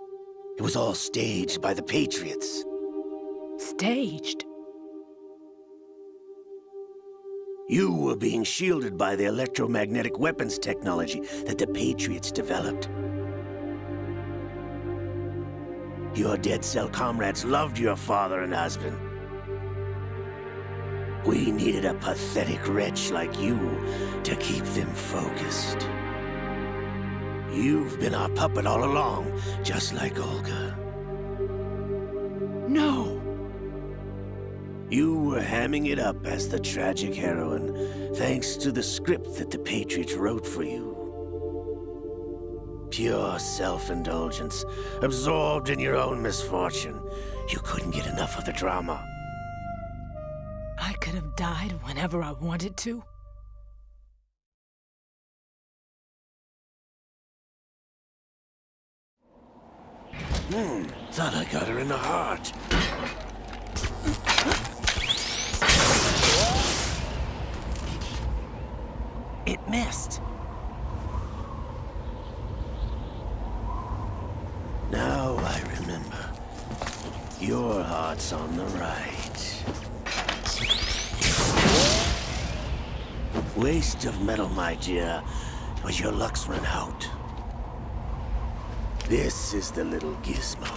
It was all staged by the Patriots.
Staged?
You were being shielded by the electromagnetic weapons technology that the Patriots developed. Your Dead Cell comrades loved your father and husband. We needed a pathetic wretch like you to keep them focused. You've been our puppet all along, just like Olga.
No!
You were hamming it up as the tragic heroine, thanks to the script that the Patriots wrote for you. Pure self-indulgence, absorbed in your own misfortune. You couldn't get enough of the drama.
I could have died whenever I wanted to.
Thought I got her in the heart.
It missed.
Now I remember. Your heart's on the right. Waste of metal, my dear, but your luck's run out. This is the little gizmo.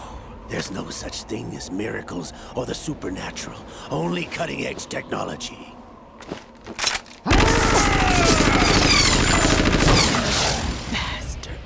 There's no such thing as miracles or the supernatural. Only cutting-edge technology.
Bastard.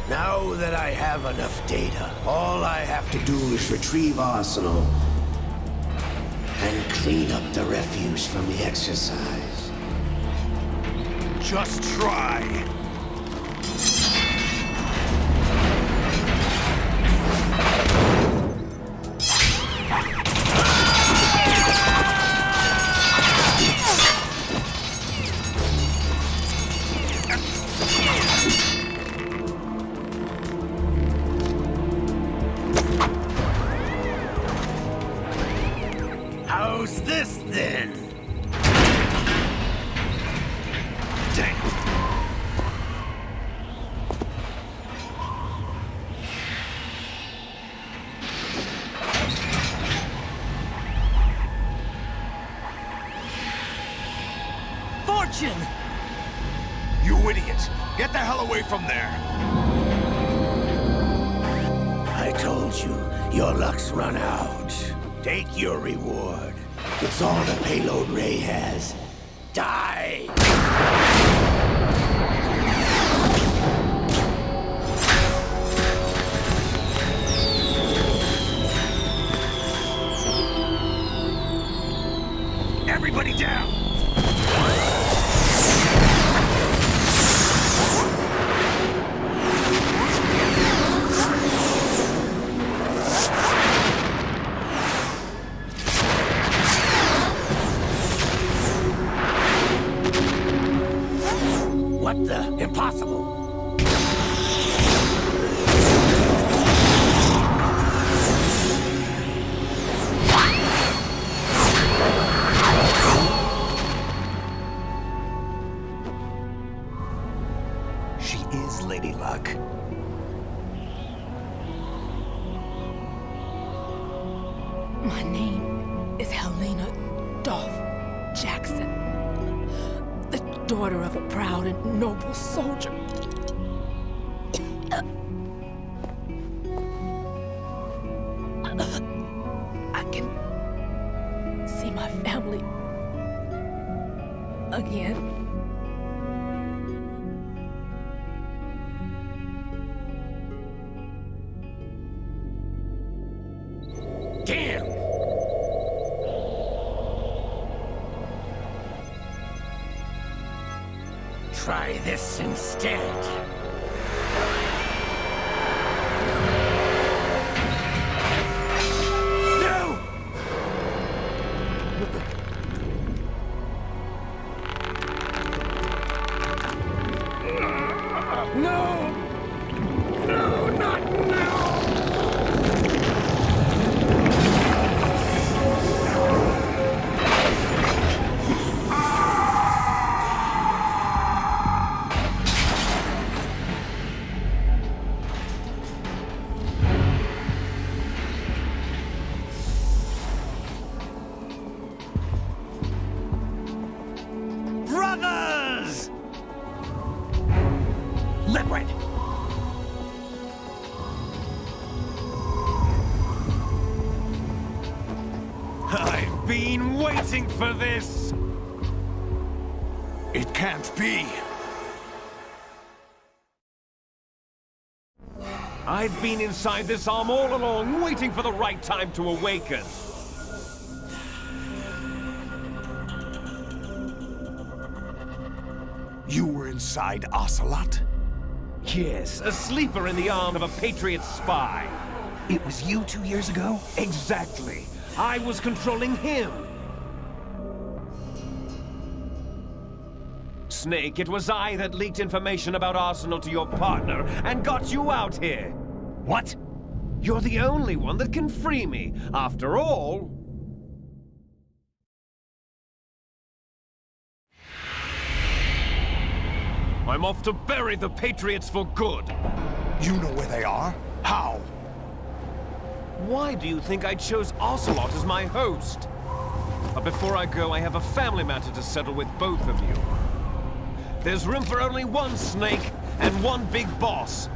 Now that I have enough data, all I have to do is retrieve Arsenal and clean up the refuse from the exercise.
Just try.
How's this then? Damn.
Fortune!
You idiot! Get the hell away from there!
I told you, your luck's run out. Take your reward. It's all the payload Ray has. Die!
Everybody down!
What the? Impossible!
She is Lady Luck.
My name is Helena Dolph Jackson, the daughter of a proud and noble soldier. I can see my family again.
Damn! Try this instead. No! No! No, not now!
Brothers!
Liquid!
I've been waiting for this! It can't be! I've been inside this arm all along, waiting for the right time to awaken. You were inside Ocelot?
Yes, a sleeper in the arm of a Patriot spy.
It was you 2 years ago?
Exactly. I was controlling him. Snake, it was I that leaked information about Arsenal to your partner and got you out here.
What?
You're the only one that can free me. After all... I'm off to bury the Patriots for good.
You know where they are? How?
Why do you think I chose Ocelot as my host? But before I go, I have a family matter to settle with both of you. There's room for only one Snake and one big boss.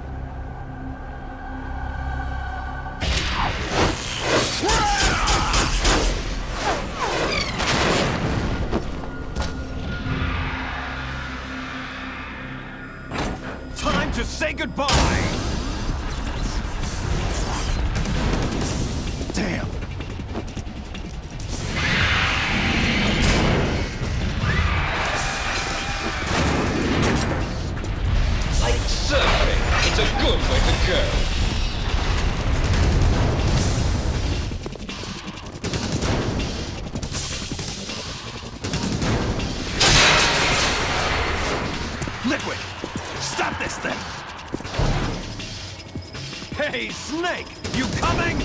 Time to say goodbye!
Damn!
Like surfing, it's a good way to go.
Liquid! Stop this thing!
Hey, Snake! You coming?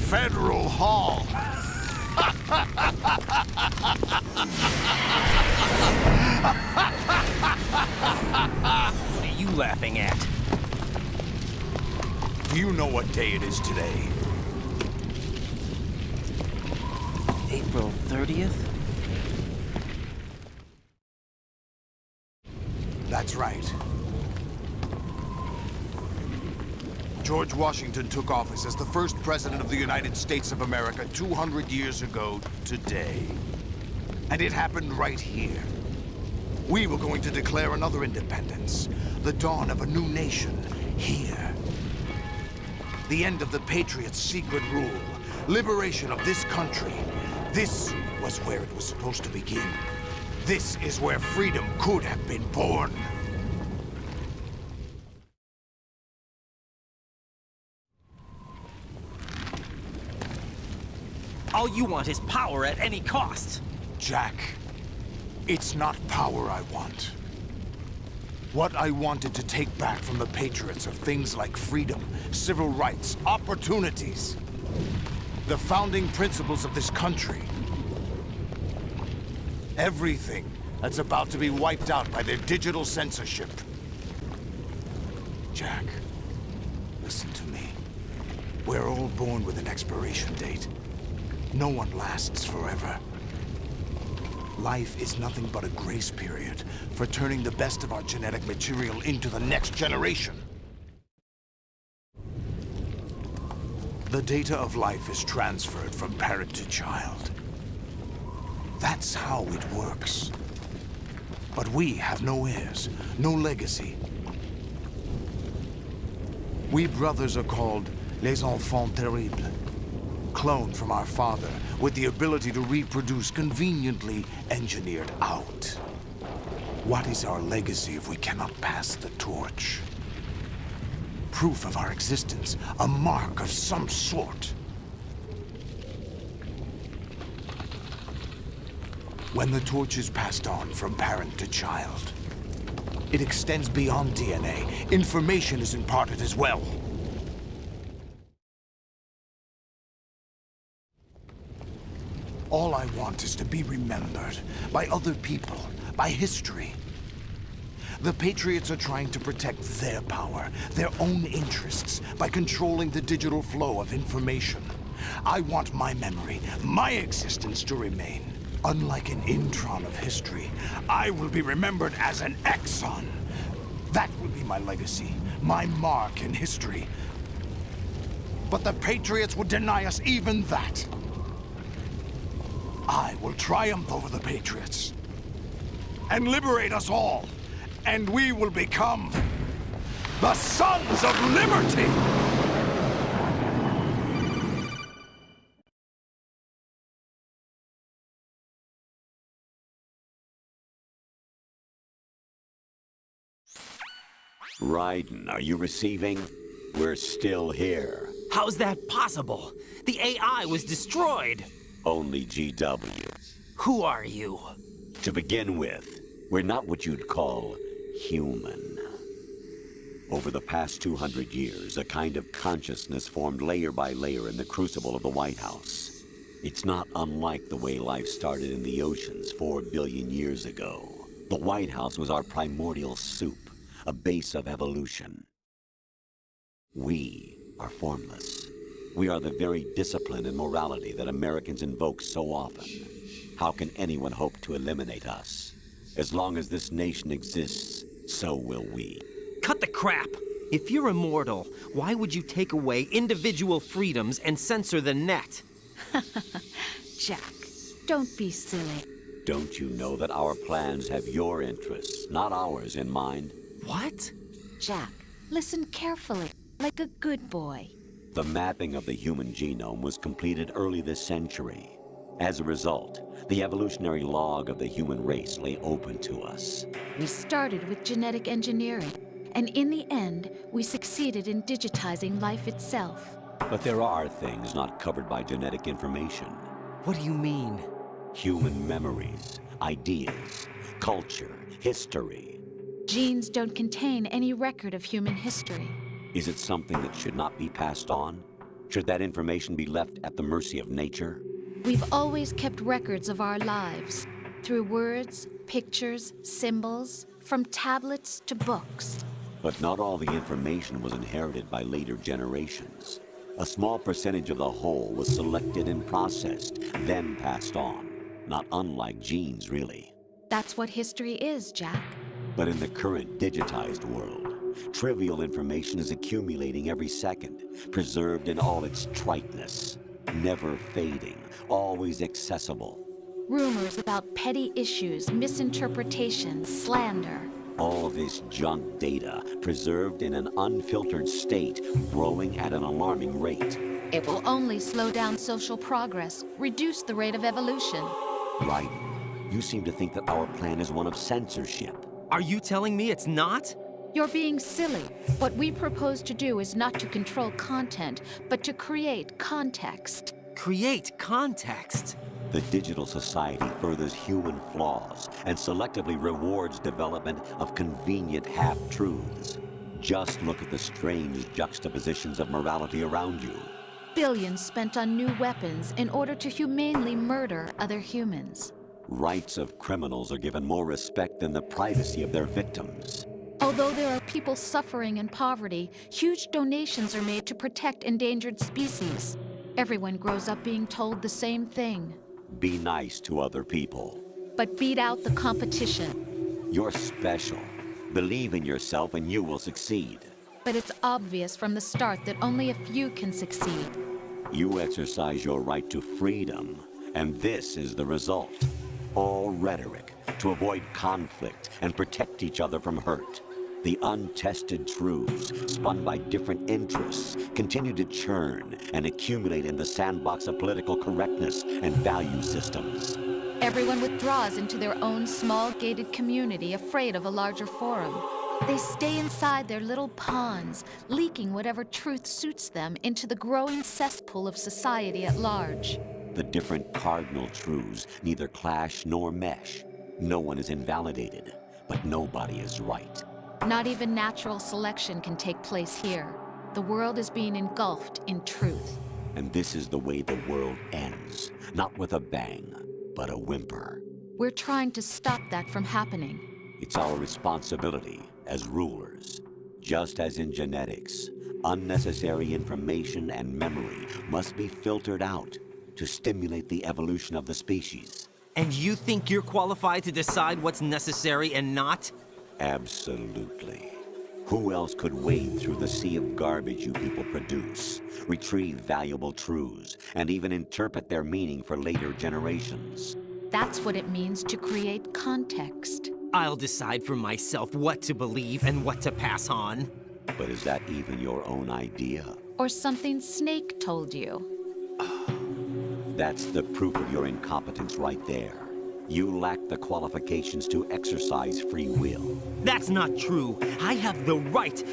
Federal Hall.
What are you laughing at?
Do you know what day it is today?
April 30th?
That's right. George Washington took office as the first president of the United States of America 200 years ago today. And it happened right here. We were going to declare another independence, the dawn of a new nation, here. The end of the Patriots' secret rule, liberation of this country. This was where it was supposed to begin. This is where freedom could have been born.
All you want is power at any cost.
Jack, it's not power I want. What I wanted to take back from the Patriots are things like freedom, civil rights, opportunities. The founding principles of this country. Everything that's about to be wiped out by their digital censorship. Jack, listen to me. We're all born with an expiration date. No one lasts forever. Life is nothing but a grace period for turning the best of our genetic material into the next generation. The data of life is transferred from parent to child. That's how it works. But we have no heirs, no legacy. We brothers are called les enfants terribles, cloned from our father with the ability to reproduce conveniently engineered out. What is our legacy if we cannot pass the torch? Proof of our existence, a mark of some sort. When the torch is passed on from parent to child, it extends beyond DNA. Information is imparted as well. All I want is to be remembered by other people, by history. The Patriots are trying to protect their power, their own interests, by controlling the digital flow of information. I want my memory, my existence to remain. Unlike an intron of history, I will be remembered as an exon. That will be my legacy, my mark in history. But the Patriots would deny us even that. I will triumph over the Patriots and liberate us all, and we will become the Sons of Liberty!
Raiden, are you receiving? We're still here.
How's that possible? The AI was destroyed.
Only GW.
Who are you?
To begin with, we're not what you'd call human. Over the past 200 years, a kind of consciousness formed layer by layer in the crucible of the White House. It's not unlike the way life started in the oceans 4 billion years ago. The White House was our primordial soup, a base of evolution. We are formless. We are the very discipline and morality that Americans invoke so often. How can anyone hope to eliminate us? As long as this nation exists, so will we.
Cut the crap! If you're immortal, why would you take away individual freedoms and censor the net?
Jack, don't be silly.
Don't you know that our plans have your interests, not ours, in mind?
What?
Jack, listen carefully, like a good boy.
The mapping of the human genome was completed early this century. As a result, the evolutionary log of the human race lay open to us.
We started with genetic engineering, and in the end, we succeeded in digitizing life itself.
But there are things not covered by genetic information.
What do you mean?
Human memories, ideas, culture, history.
Genes don't contain any record of human history.
Is it something that should not be passed on? Should that information be left at the mercy of nature?
We've always kept records of our lives, through words, pictures, symbols, from tablets to books.
But not all the information was inherited by later generations. A small percentage of the whole was selected and processed, then passed on. Not unlike genes, really.
That's what history is, Jack.
But in the current digitized world, trivial information is accumulating every second, preserved in all its triteness, never fading, always accessible.
Rumors about petty issues, misinterpretations, slander.
All this junk data, preserved in an unfiltered state, growing at an alarming rate.
It will only slow down social progress, reduce the rate of evolution.
Right. You seem to think that our plan is one of censorship.
Are you telling me it's not?
You're being silly. What we propose to do is not to control content, but to create context.
Create context?
The digital society furthers human flaws and selectively rewards development of convenient half-truths. Just look at the strange juxtapositions of morality around you.
Billions spent on new weapons in order to humanely murder other humans.
Rights of criminals are given more respect than the privacy of their victims.
Although there are people suffering in poverty, huge donations are made to protect endangered species. Everyone grows up being told the same thing.
Be nice to other people.
but beat out the competition.
You're special. Believe in yourself and you will succeed.
But it's obvious from the start that only a few can succeed.
You exercise your right to freedom, and this is the result. All rhetoric to avoid conflict and protect each other from hurt. The untested truths, spun by different interests, continue to churn and accumulate in the sandbox of political correctness and value systems.
Everyone withdraws into their own small gated community, afraid of a larger forum. They stay inside their little ponds, leaking whatever truth suits them into the growing cesspool of society at large.
The different cardinal truths neither clash nor mesh. No one is invalidated, but nobody is right.
Not even natural selection can take place here. The world is being engulfed in truth.
And this is the way the world ends. Not with a bang, but a whimper.
We're trying to stop that from happening.
It's our responsibility as rulers. Just as in genetics, unnecessary information and memory must be filtered out to stimulate the evolution of the species.
And you think you're qualified to decide what's necessary and not?
Absolutely. Who else could wade through the sea of garbage you people produce, retrieve valuable truths, and even interpret their meaning for later generations?
That's what it means to create context.
I'll decide for myself what to believe and what to pass on.
But is that even your own idea?
Or something Snake told you?
That's the proof of your incompetence right there. You lack the qualifications to exercise free will.
That's not true. I have the right.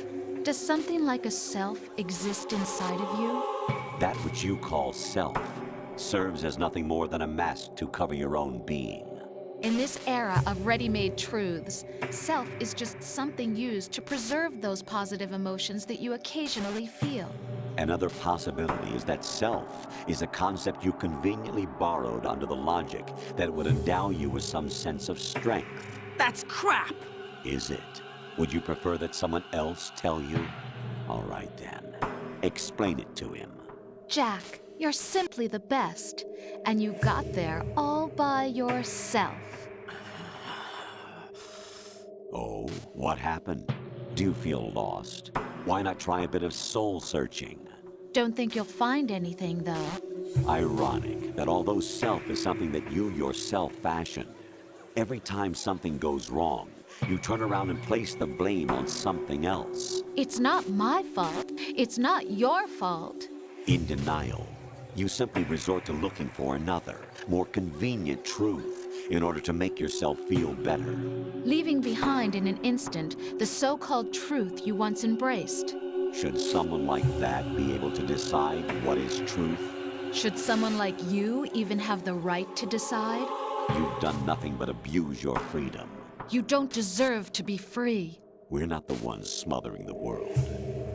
Does something like a self exist inside of you?
That which you call self serves as nothing more than a mask to cover your own being.
In this era of ready-made truths, self is just something used to preserve those positive emotions that you occasionally feel.
Another possibility is that self is a concept you conveniently borrowed under the logic that it would endow you with some sense of strength.
That's crap!
Is it? Would you prefer that someone else tell you? All right then. Explain it to him.
Jack, you're simply the best, and you got there all by yourself.
Oh, what happened? Do you feel lost? Why not try a bit of soul searching?
Don't think you'll find anything, though.
Ironic that although self is something that you yourself fashioned, every time something goes wrong, you turn around and place the blame on something else.
It's not my fault. It's not your fault.
In denial, you simply resort to looking for another, more convenient truth in order to make yourself feel better.
Leaving behind in an instant the so-called truth you once embraced.
Should someone like that be able to decide what is truth?
Should someone like you even have the right to decide?
You've done nothing but abuse your freedom.
You don't deserve to be free.
We're not the ones smothering the world.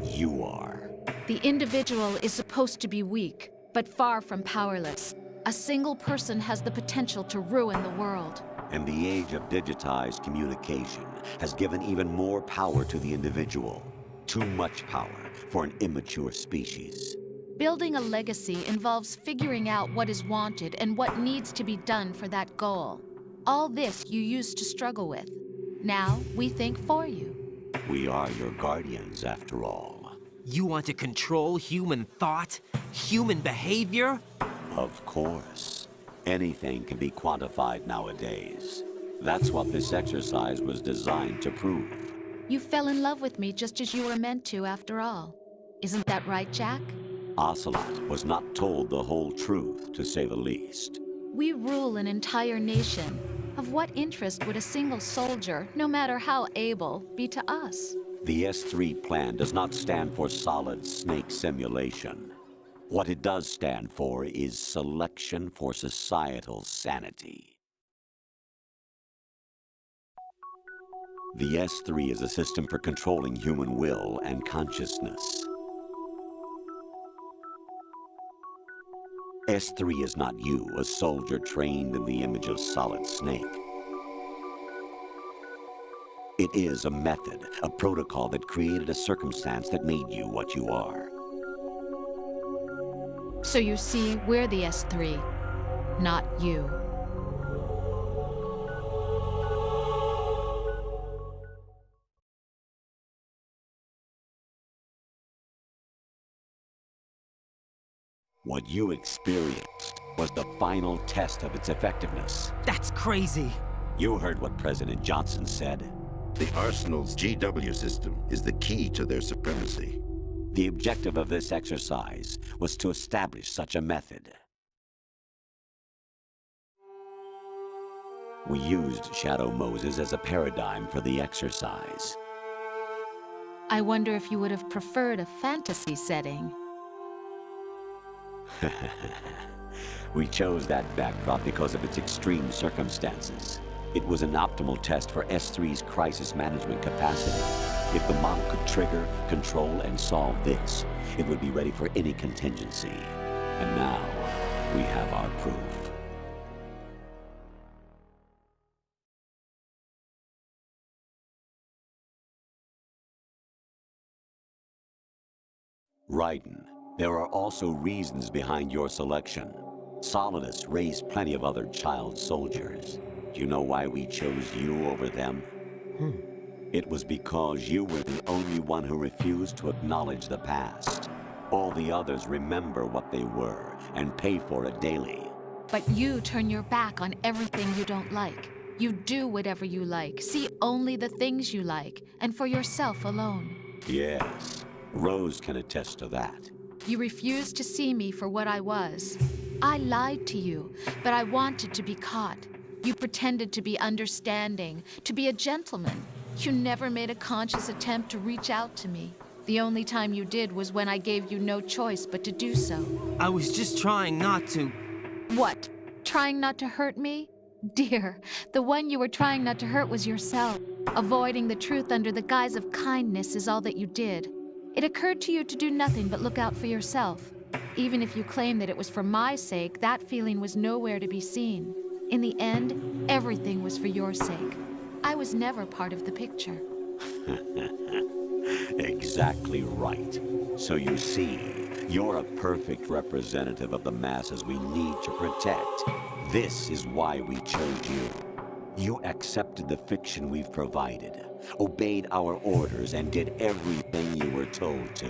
You are.
The individual is supposed to be weak, but far from powerless. A single person has the potential to ruin the world.
And the age of digitized communication has given even more power to the individual. Too much power for an immature species.
Building a legacy involves figuring out what is wanted and what needs to be done for that goal. All this you used to struggle with. Now we think for you.
We are your guardians, after all.
You want to control human thought? Human behavior?
Of course. Anything can be quantified nowadays. That's what this exercise was designed to prove.
You fell in love with me just as you were meant to, after all. Isn't that right, Jack?
Ocelot was not told the whole truth, to say the least.
We rule an entire nation. Of what interest would a single soldier, no matter how able, be to us?
The S3 plan does not stand for solid snake simulation. What it does stand for is selection for societal sanity. The S3 is a system for controlling human will and consciousness. S3 is not you, a soldier trained in the image of Solid Snake. It is a method, a protocol that created a circumstance that made you what you are.
So you see, we're the S3, not you.
What you experienced was the final test of its effectiveness.
That's crazy.
You heard what President Johnson said.
The Arsenal's GW system is the key to their supremacy.
The objective of this exercise was to establish such a method. We used Shadow Moses as a paradigm for the exercise.
I wonder if you would have preferred a fantasy setting.
We chose that backdrop because of its extreme circumstances. It was an optimal test for S3's crisis management capacity. If the model could trigger, control, and solve this, it would be ready for any contingency. And now, we have our proof. Raiden, there are also reasons behind your selection. Solidus raised plenty of other child soldiers. Do you know why we chose you over them? It was because you were the only one who refused to acknowledge the past. All the others remember what they were and pay for it daily.
But you turn your back on everything you don't like. You do whatever you like, see only the things you like, and for yourself alone.
Yes, Rose can attest to that.
You refused to see me for what I was. I lied to you, but I wanted to be caught. You pretended to be understanding, to be a gentleman. You never made a conscious attempt to reach out to me. The only time you did was when I gave you no choice but to do so.
I was just trying not to.
What? Trying not to hurt me? Dear, the one you were trying not to hurt was yourself. Avoiding the truth under the guise of kindness is all that you did. It occurred to you to do nothing but look out for yourself. Even if you claim that it was for my sake, that feeling was nowhere to be seen. In the end, everything was for your sake. I was never part of the picture.
Exactly right. So you see, you're a perfect representative of the masses we need to protect. This is why we chose you. You accepted the fiction we've provided, obeyed our orders, and did everything you were told to.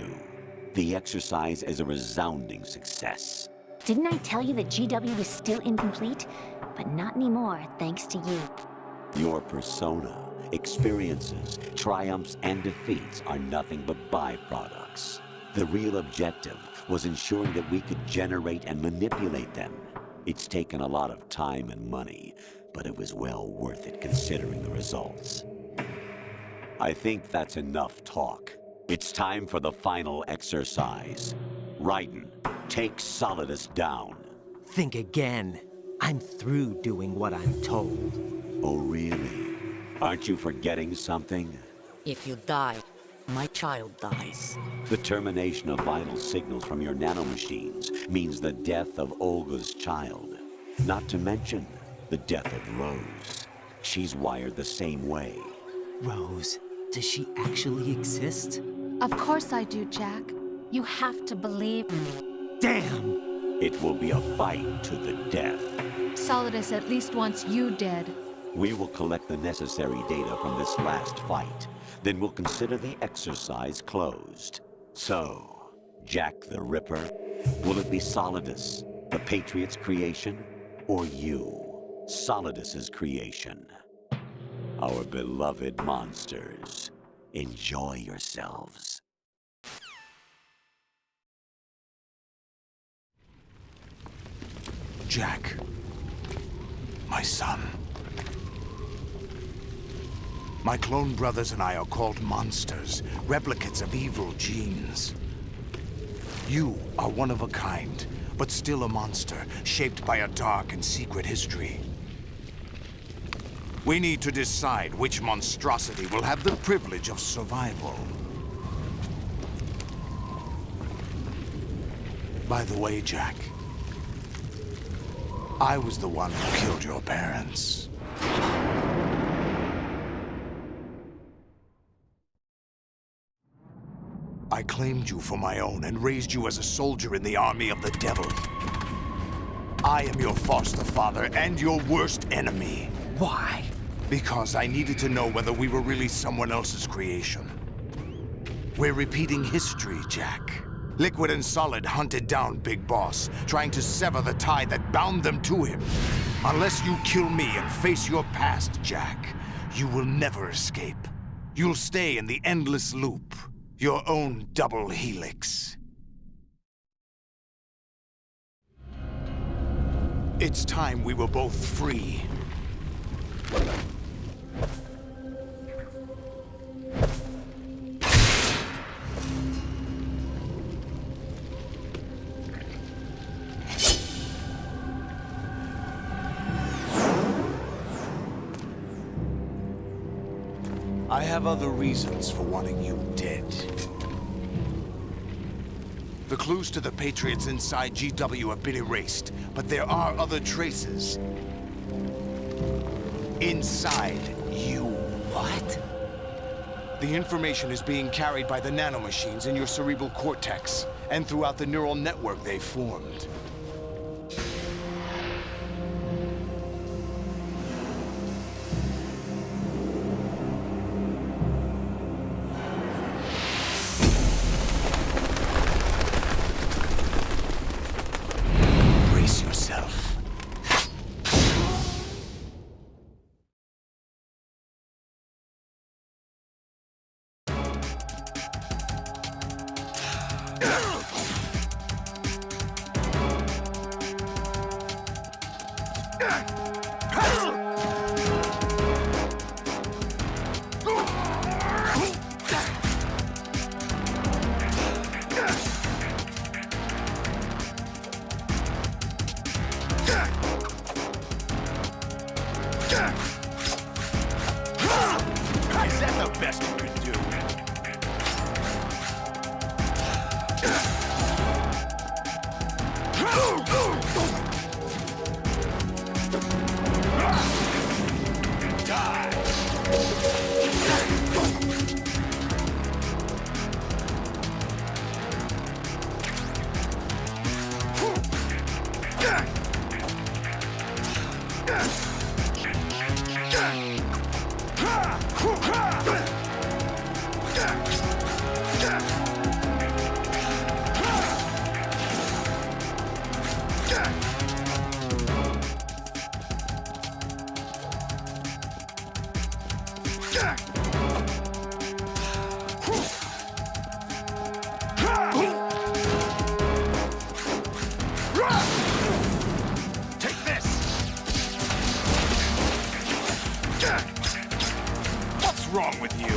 The exercise is a resounding success.
Didn't I tell you that GW is still incomplete? But not anymore, thanks to you.
Your persona, experiences, triumphs, and defeats are nothing but byproducts. The real objective was ensuring that we could generate and manipulate them. It's taken a lot of time and money, but it was well worth it considering the results. I think that's enough talk. It's time for the final exercise. Raiden, take Solidus down.
Think again. I'm through doing what I'm told.
Oh, really? Aren't you forgetting something?
If you die, my child dies.
The termination of vital signals from your nanomachines means the death of Olga's child. Not to mention the death of Rose. She's wired the same way.
Rose, does she actually exist?
Of course I do, Jack. You have to believe me.
Damn!
It will be a fight to the death.
Solidus at least wants you dead.
We will collect the necessary data from this last fight. Then we'll consider the exercise closed. So, Jack the Ripper, will it be Solidus, the Patriot's creation, or you, Solidus's creation? Our beloved monsters, enjoy yourselves.
Jack, my son. My clone brothers and I are called monsters, replicates of evil genes. You are one of a kind, but still a monster, shaped by a dark and secret history. We need to decide which monstrosity will have the privilege of survival. By the way, Jack, I was the one who killed your parents. I claimed you for my own and raised you as a soldier in the army of the devil. I am your foster father and your worst enemy.
Why?
Because I needed to know whether we were really someone else's creation. We're repeating history, Jack. Liquid and Solid hunted down Big Boss, trying to sever the tie that bound them to him. Unless you kill me and face your past, Jack, you will never escape. You'll stay in the endless loop, your own double helix. It's time we were both free. I have other reasons for wanting you dead. The clues to the Patriots inside GW have been erased, but there are other traces. Inside you. What? The information is being carried by the nanomachines in your cerebral cortex, and throughout the neural network they formed.
Is that the best you can do?
Take this! What's wrong with you?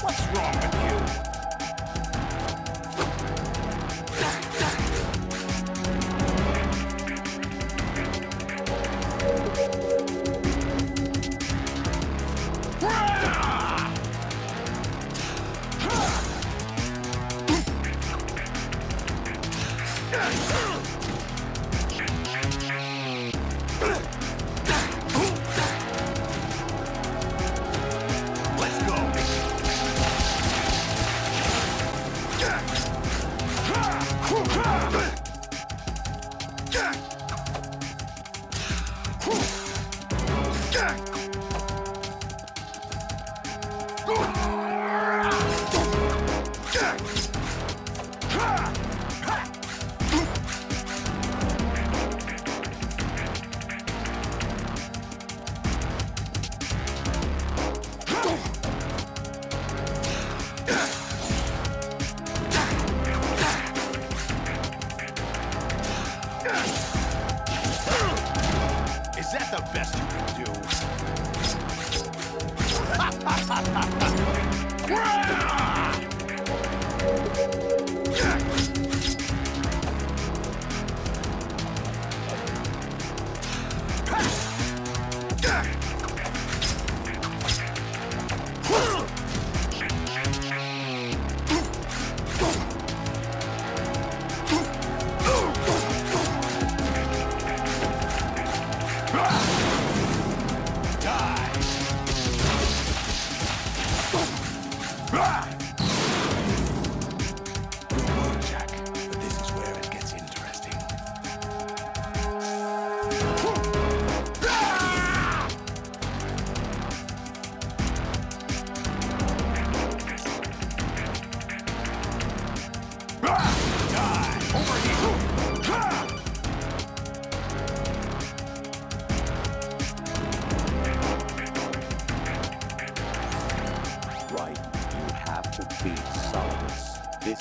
What's wrong with you? Is that the best you can do? Jack, but this is where it gets interesting.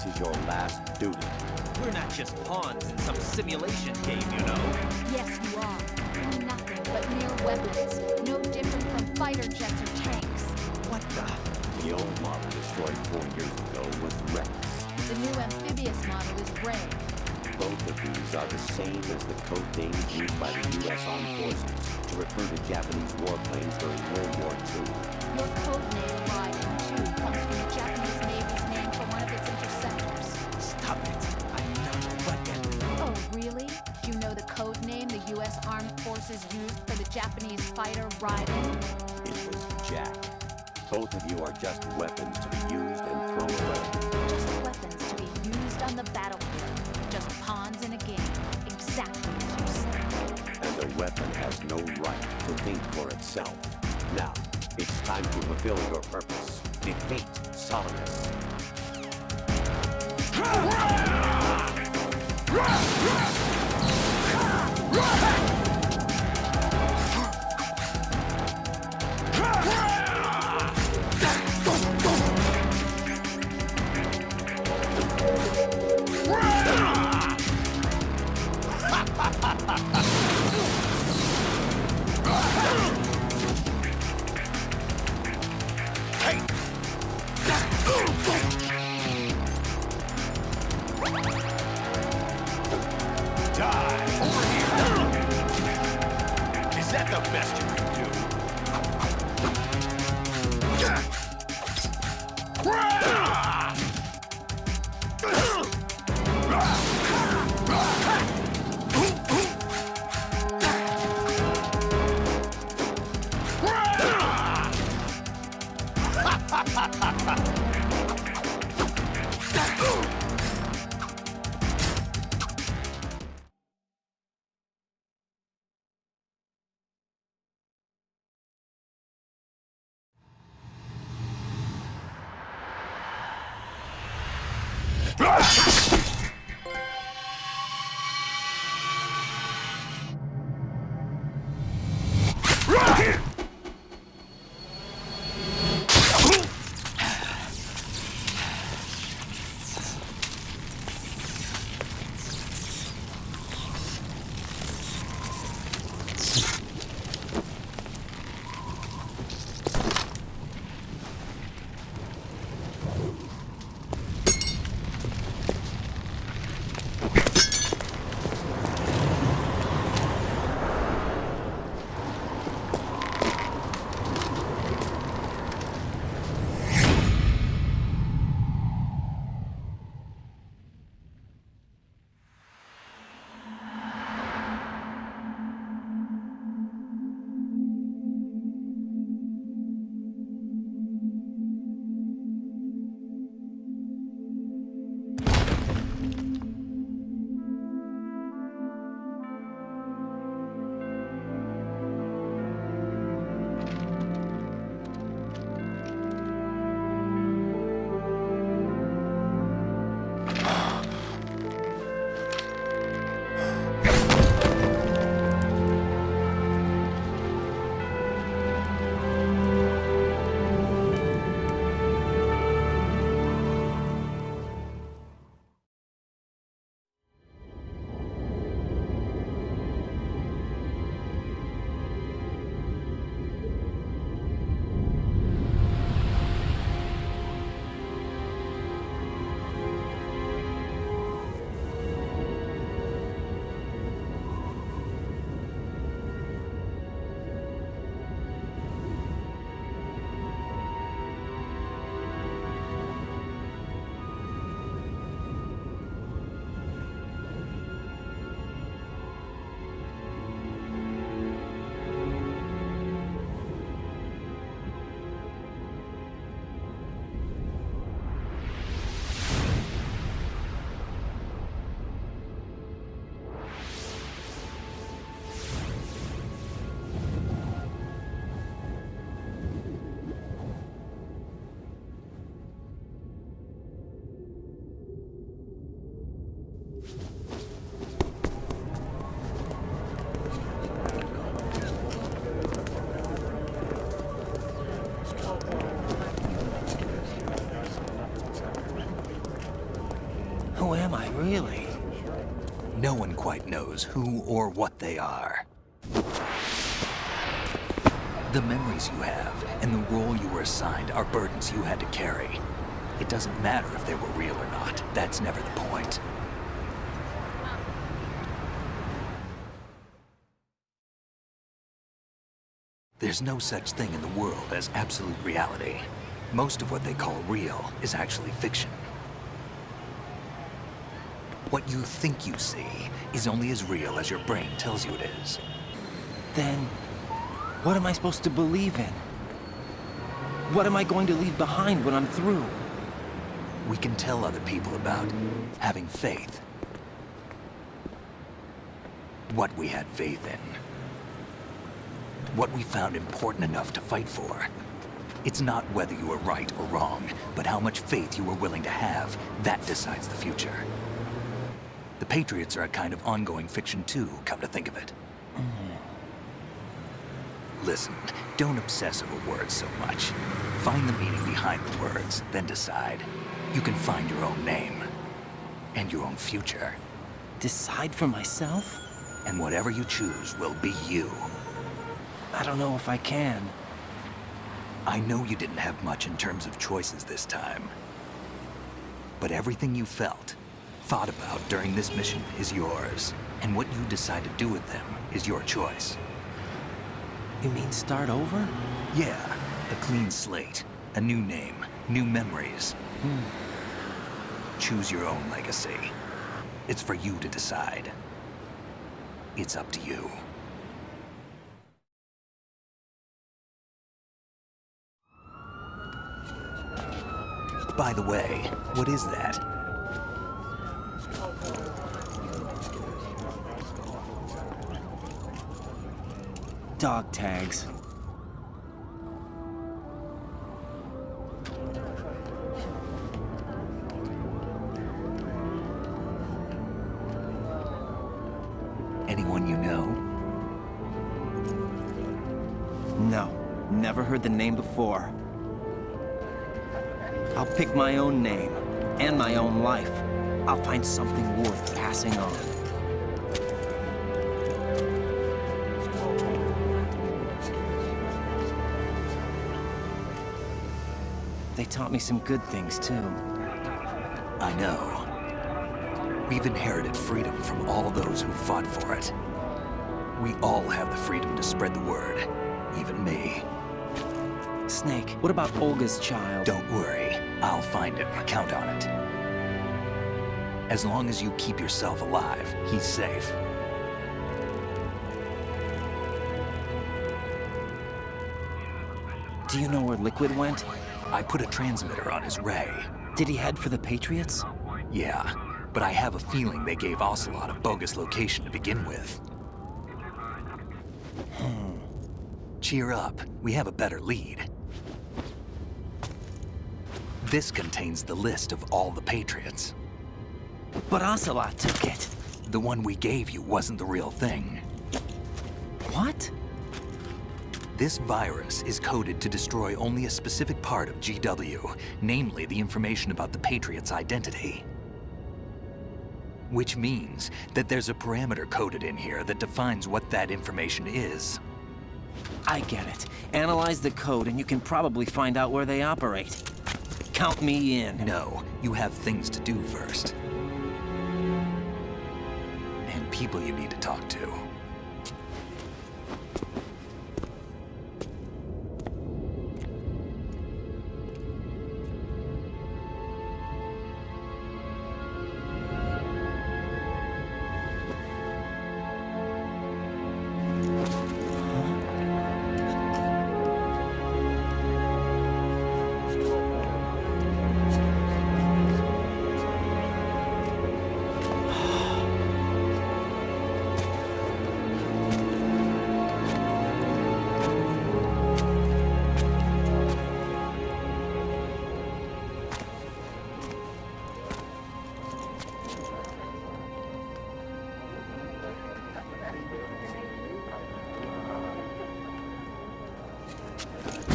This is your last duty.
We're not just pawns in some simulation game, you know.
Yes, you are. You're nothing but mere weapons. No different from fighter jets or tanks.
What the? The old model destroyed 4 years ago was Rex.
The new amphibious model is Ray.
Both of these are the same as the code names used by the U.S. Armed Forces to refer to Japanese warplanes during World War II.
Your code name, Raiden 2, comes from the Japanese Navy's name for one of its interceptors.
Stop it. I'm not a weapon.
Oh, really? Do you know the code name the U.S. Armed Forces used for the Japanese fighter Raiden?
It was Jack. Both of you are just weapons to be used and thrown away.
Just weapons to be used on the battlefield. Just pawns in a game. Exactly as you said.
And the weapon has no right to think for itself. Now, it's time to fulfill your purpose. Defeat Solidus.
Is that the best you can do?
quite knows who or what they are. The memories you have and the role you were assigned are burdens you had to carry. It doesn't matter if they were real or not. That's never the point. There's no such thing in the world as absolute reality. Most of what they call real is actually fiction. What you think you see is only as real as your brain tells you it is.
Then, what am I supposed to believe in? What am I going to leave behind when I'm through?
We can tell other people about having faith. What we had faith in. What we found important enough to fight for. It's not whether you were right or wrong, but how much faith you were willing to have. That decides the future. The Patriots are a kind of ongoing fiction too, come to think of it. Listen, don't obsess over words so much. Find the meaning behind the words, then decide. You can find your own name. And your own future.
Decide for myself?
And whatever you choose will be you.
I don't know if I can.
I know you didn't have much in terms of choices this time. But everything you felt, thought about during this mission is yours. And what you decide to do with them is your choice.
You mean start over?
Yeah, a clean slate, a new name, new memories. Choose your own legacy. It's for you to decide. It's up to you. By the way, what is that?
Dog tags.
Anyone you know?
No, never heard the name before. I'll pick my own name, and my own life. I'll find something worth passing on. They taught me some good things, too.
I know. We've inherited freedom from all those who fought for it. We all have the freedom to spread the word, even me.
Snake, what about Olga's child?
Don't worry. I'll find him. Count on it. As long as you keep yourself alive, he's safe.
Do you know where Liquid went?
I put a transmitter on his ray.
Did he head for the Patriots?
Yeah, but I have a feeling they gave Ocelot a bogus location to begin with. Cheer up. We have a better lead. This contains the list of all the Patriots.
But Ocelot took it.
The one we gave you wasn't the real thing.
What?
This virus is coded to destroy only a specific part of GW, namely the information about the Patriots' identity. Which means that there's a parameter coded in here that defines what that information is.
I get it. Analyze the code and you can probably find out where they operate. Count me in.
No, you have things to do first. And people you need to talk to.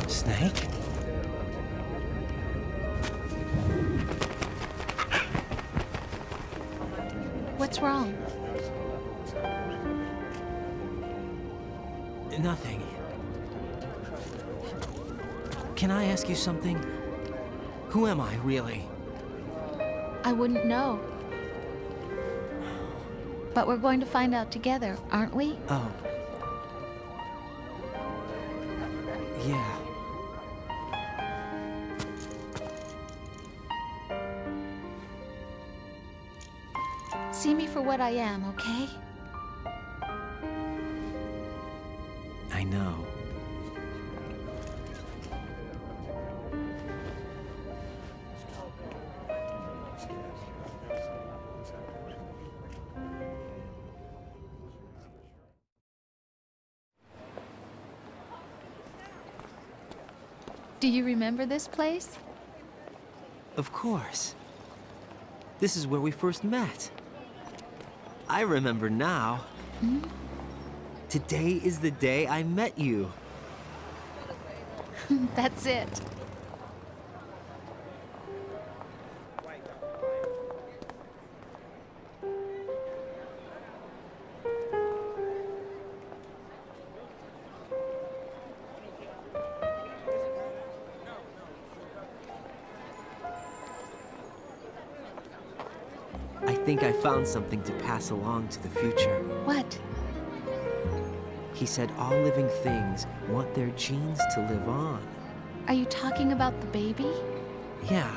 Snake?
What's wrong?
Nothing. Can I ask you something? Who am I, really?
I wouldn't know. But we're going to find out together, aren't we?
Oh. Yeah.
See me for what I am, okay?
I know.
Do you remember this place?
Of course. This is where we first met. I remember now.
Hmm?
Today is the day I met you.
That's it.
I think I found something to pass along to the future.
What?
He said all living things want their genes to live on.
Are you talking about the baby?
Yeah.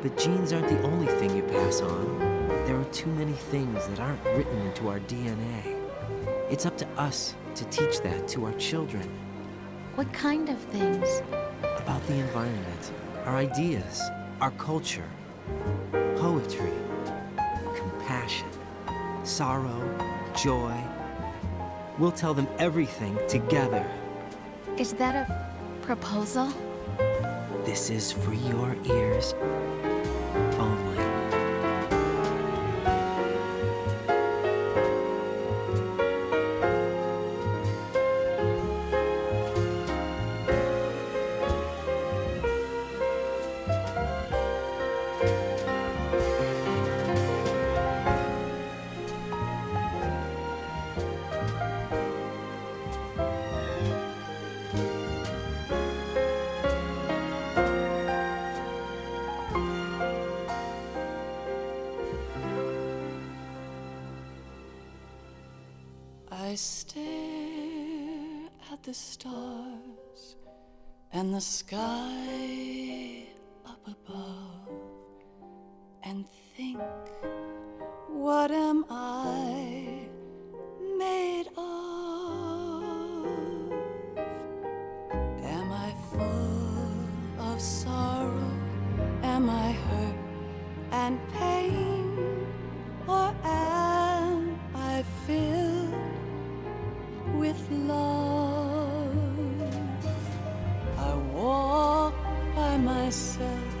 But genes aren't the only thing you pass on. There are too many things that aren't written into our DNA. It's up to us to teach that to our children.
What kind of things?
About the environment, our ideas, our culture, poetry, compassion, sorrow, joy. We'll tell them everything together.
Is that a proposal?
This is for your ears only.
I stare at the stars and the sky up above and think, what am I made of? Am I full of sorrow? Am I hurt and pain? Or am I filled with love? I walk by myself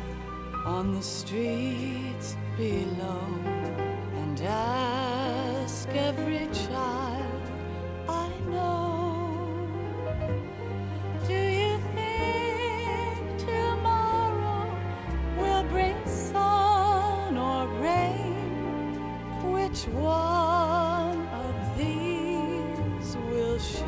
on the streets below and ask every child I know, do you think tomorrow will bring sun or rain? Which one of these will show?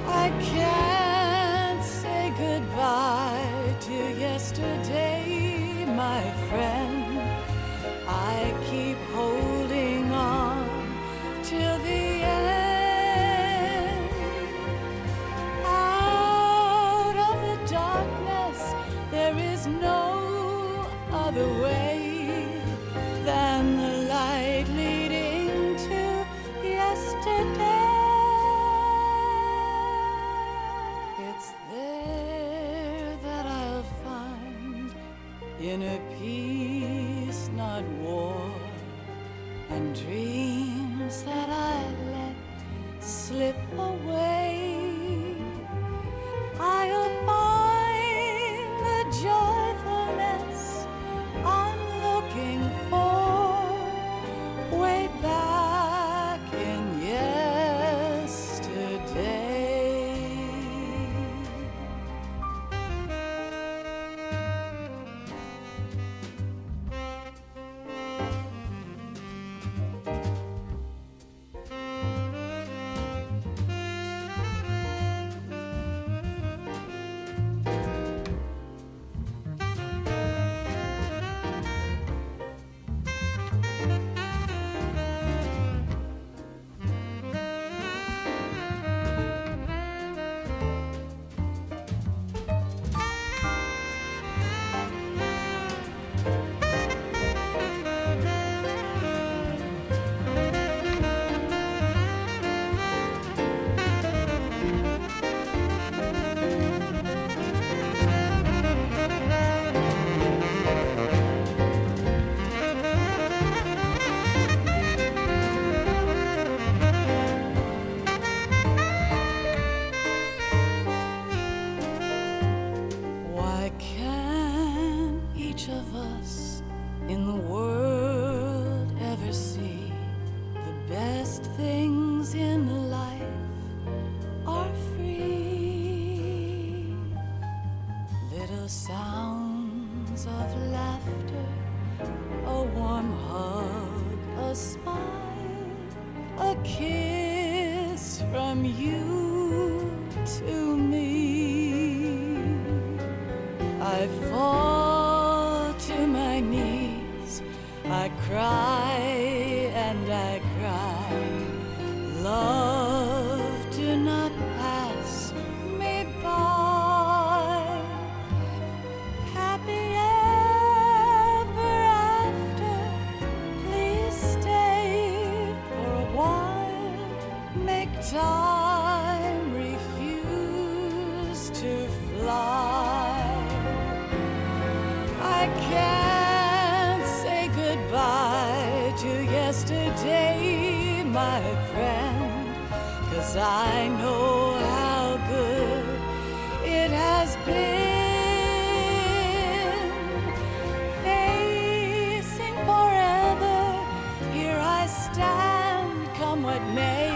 I can't say goodbye to yesterday, my friend. I keep holding on till the end. Out of the darkness, there is no other way than the light leading to yesterday. It's there that I'll find inner peace, not war, and dreams that I let slip away. I'll find the joyfulness I'm looking for way back in yesterday. from you to me. I fall to my knees, I cry and I cry. Love, do not pass me by. Happy ever after, please stay for a while. Make time refuse to fly. I can't say goodbye to yesterday, my friend, 'cause I know how good it has been. Facing forever, here I stand, come what may.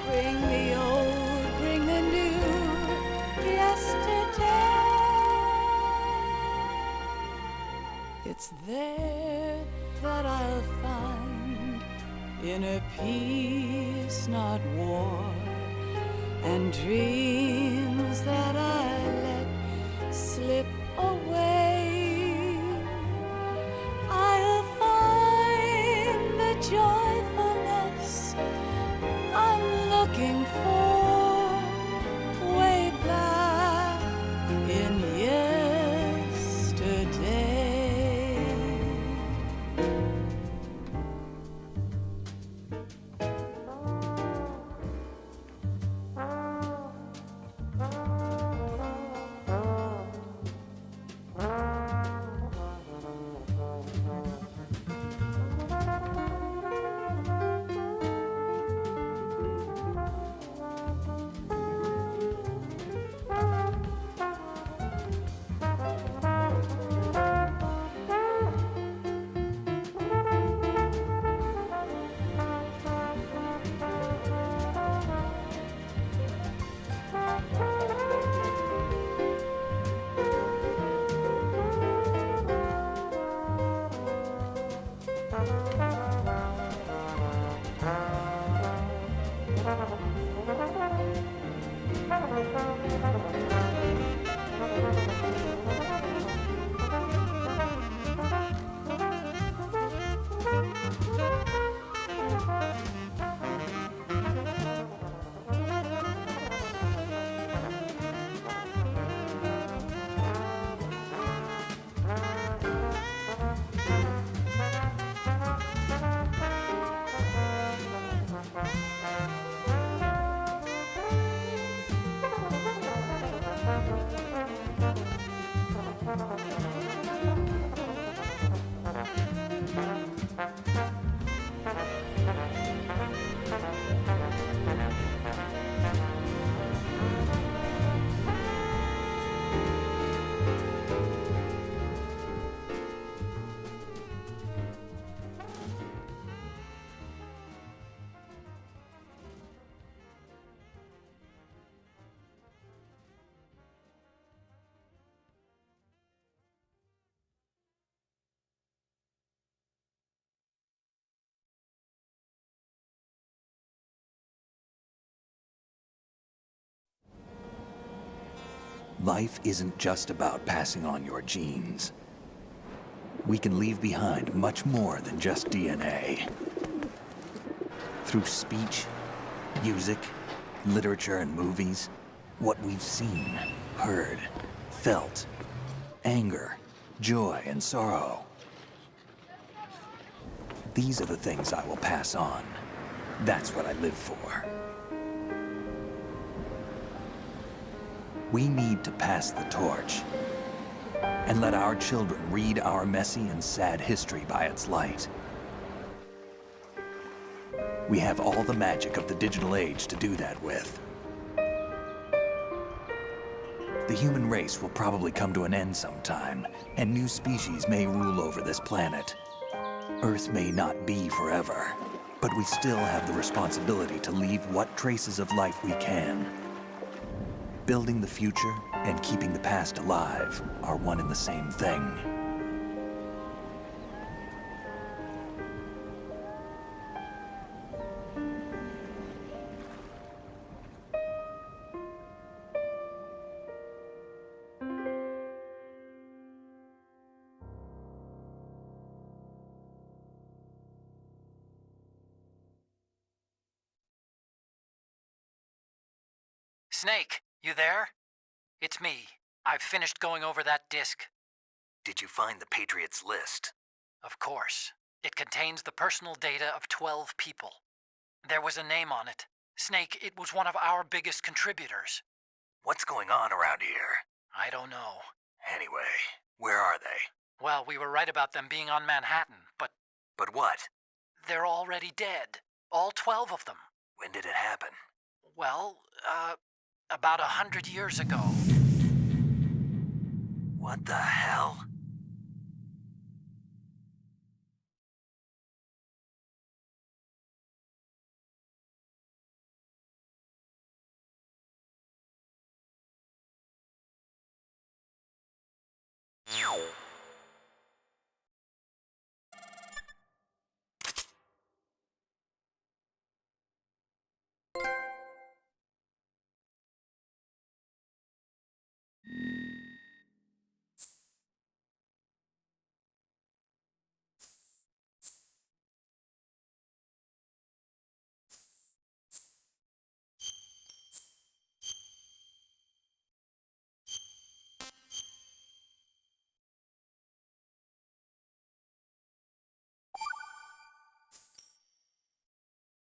Bring the old, bring the new, yesterday. It's there that I'll find inner peace, not war, and dreams that I let slip away. I'll find the joyfulness I'm looking for way back in yesterday.
Life isn't just about passing on your genes. We can leave behind much more than just DNA. Through speech, music, literature, and movies, what we've seen, heard, felt, anger, joy, and sorrow. These are the things I will pass on. That's what I live for. We need to pass the torch and let our children read our messy and sad history by its light. We have all the magic of the digital age to do that with. The human race will probably come to an end sometime, and new species may rule over this planet. Earth may not be forever, but we still have the responsibility to leave what traces of life we can. Building the future and keeping the past alive are one and the same thing.
Snake, you there? It's me. I've finished going over that disk.
Did you find the Patriots list?
Of course. It contains the personal data of 12 people. There was a name on it. Snake, it was one of our biggest contributors.
What's going on around here?
I don't know.
Anyway, where are they?
Well, we were right about them being on Manhattan, but...
But what?
They're already dead. All 12 of them.
When did it happen?
Well, about 100 years ago.
What the hell?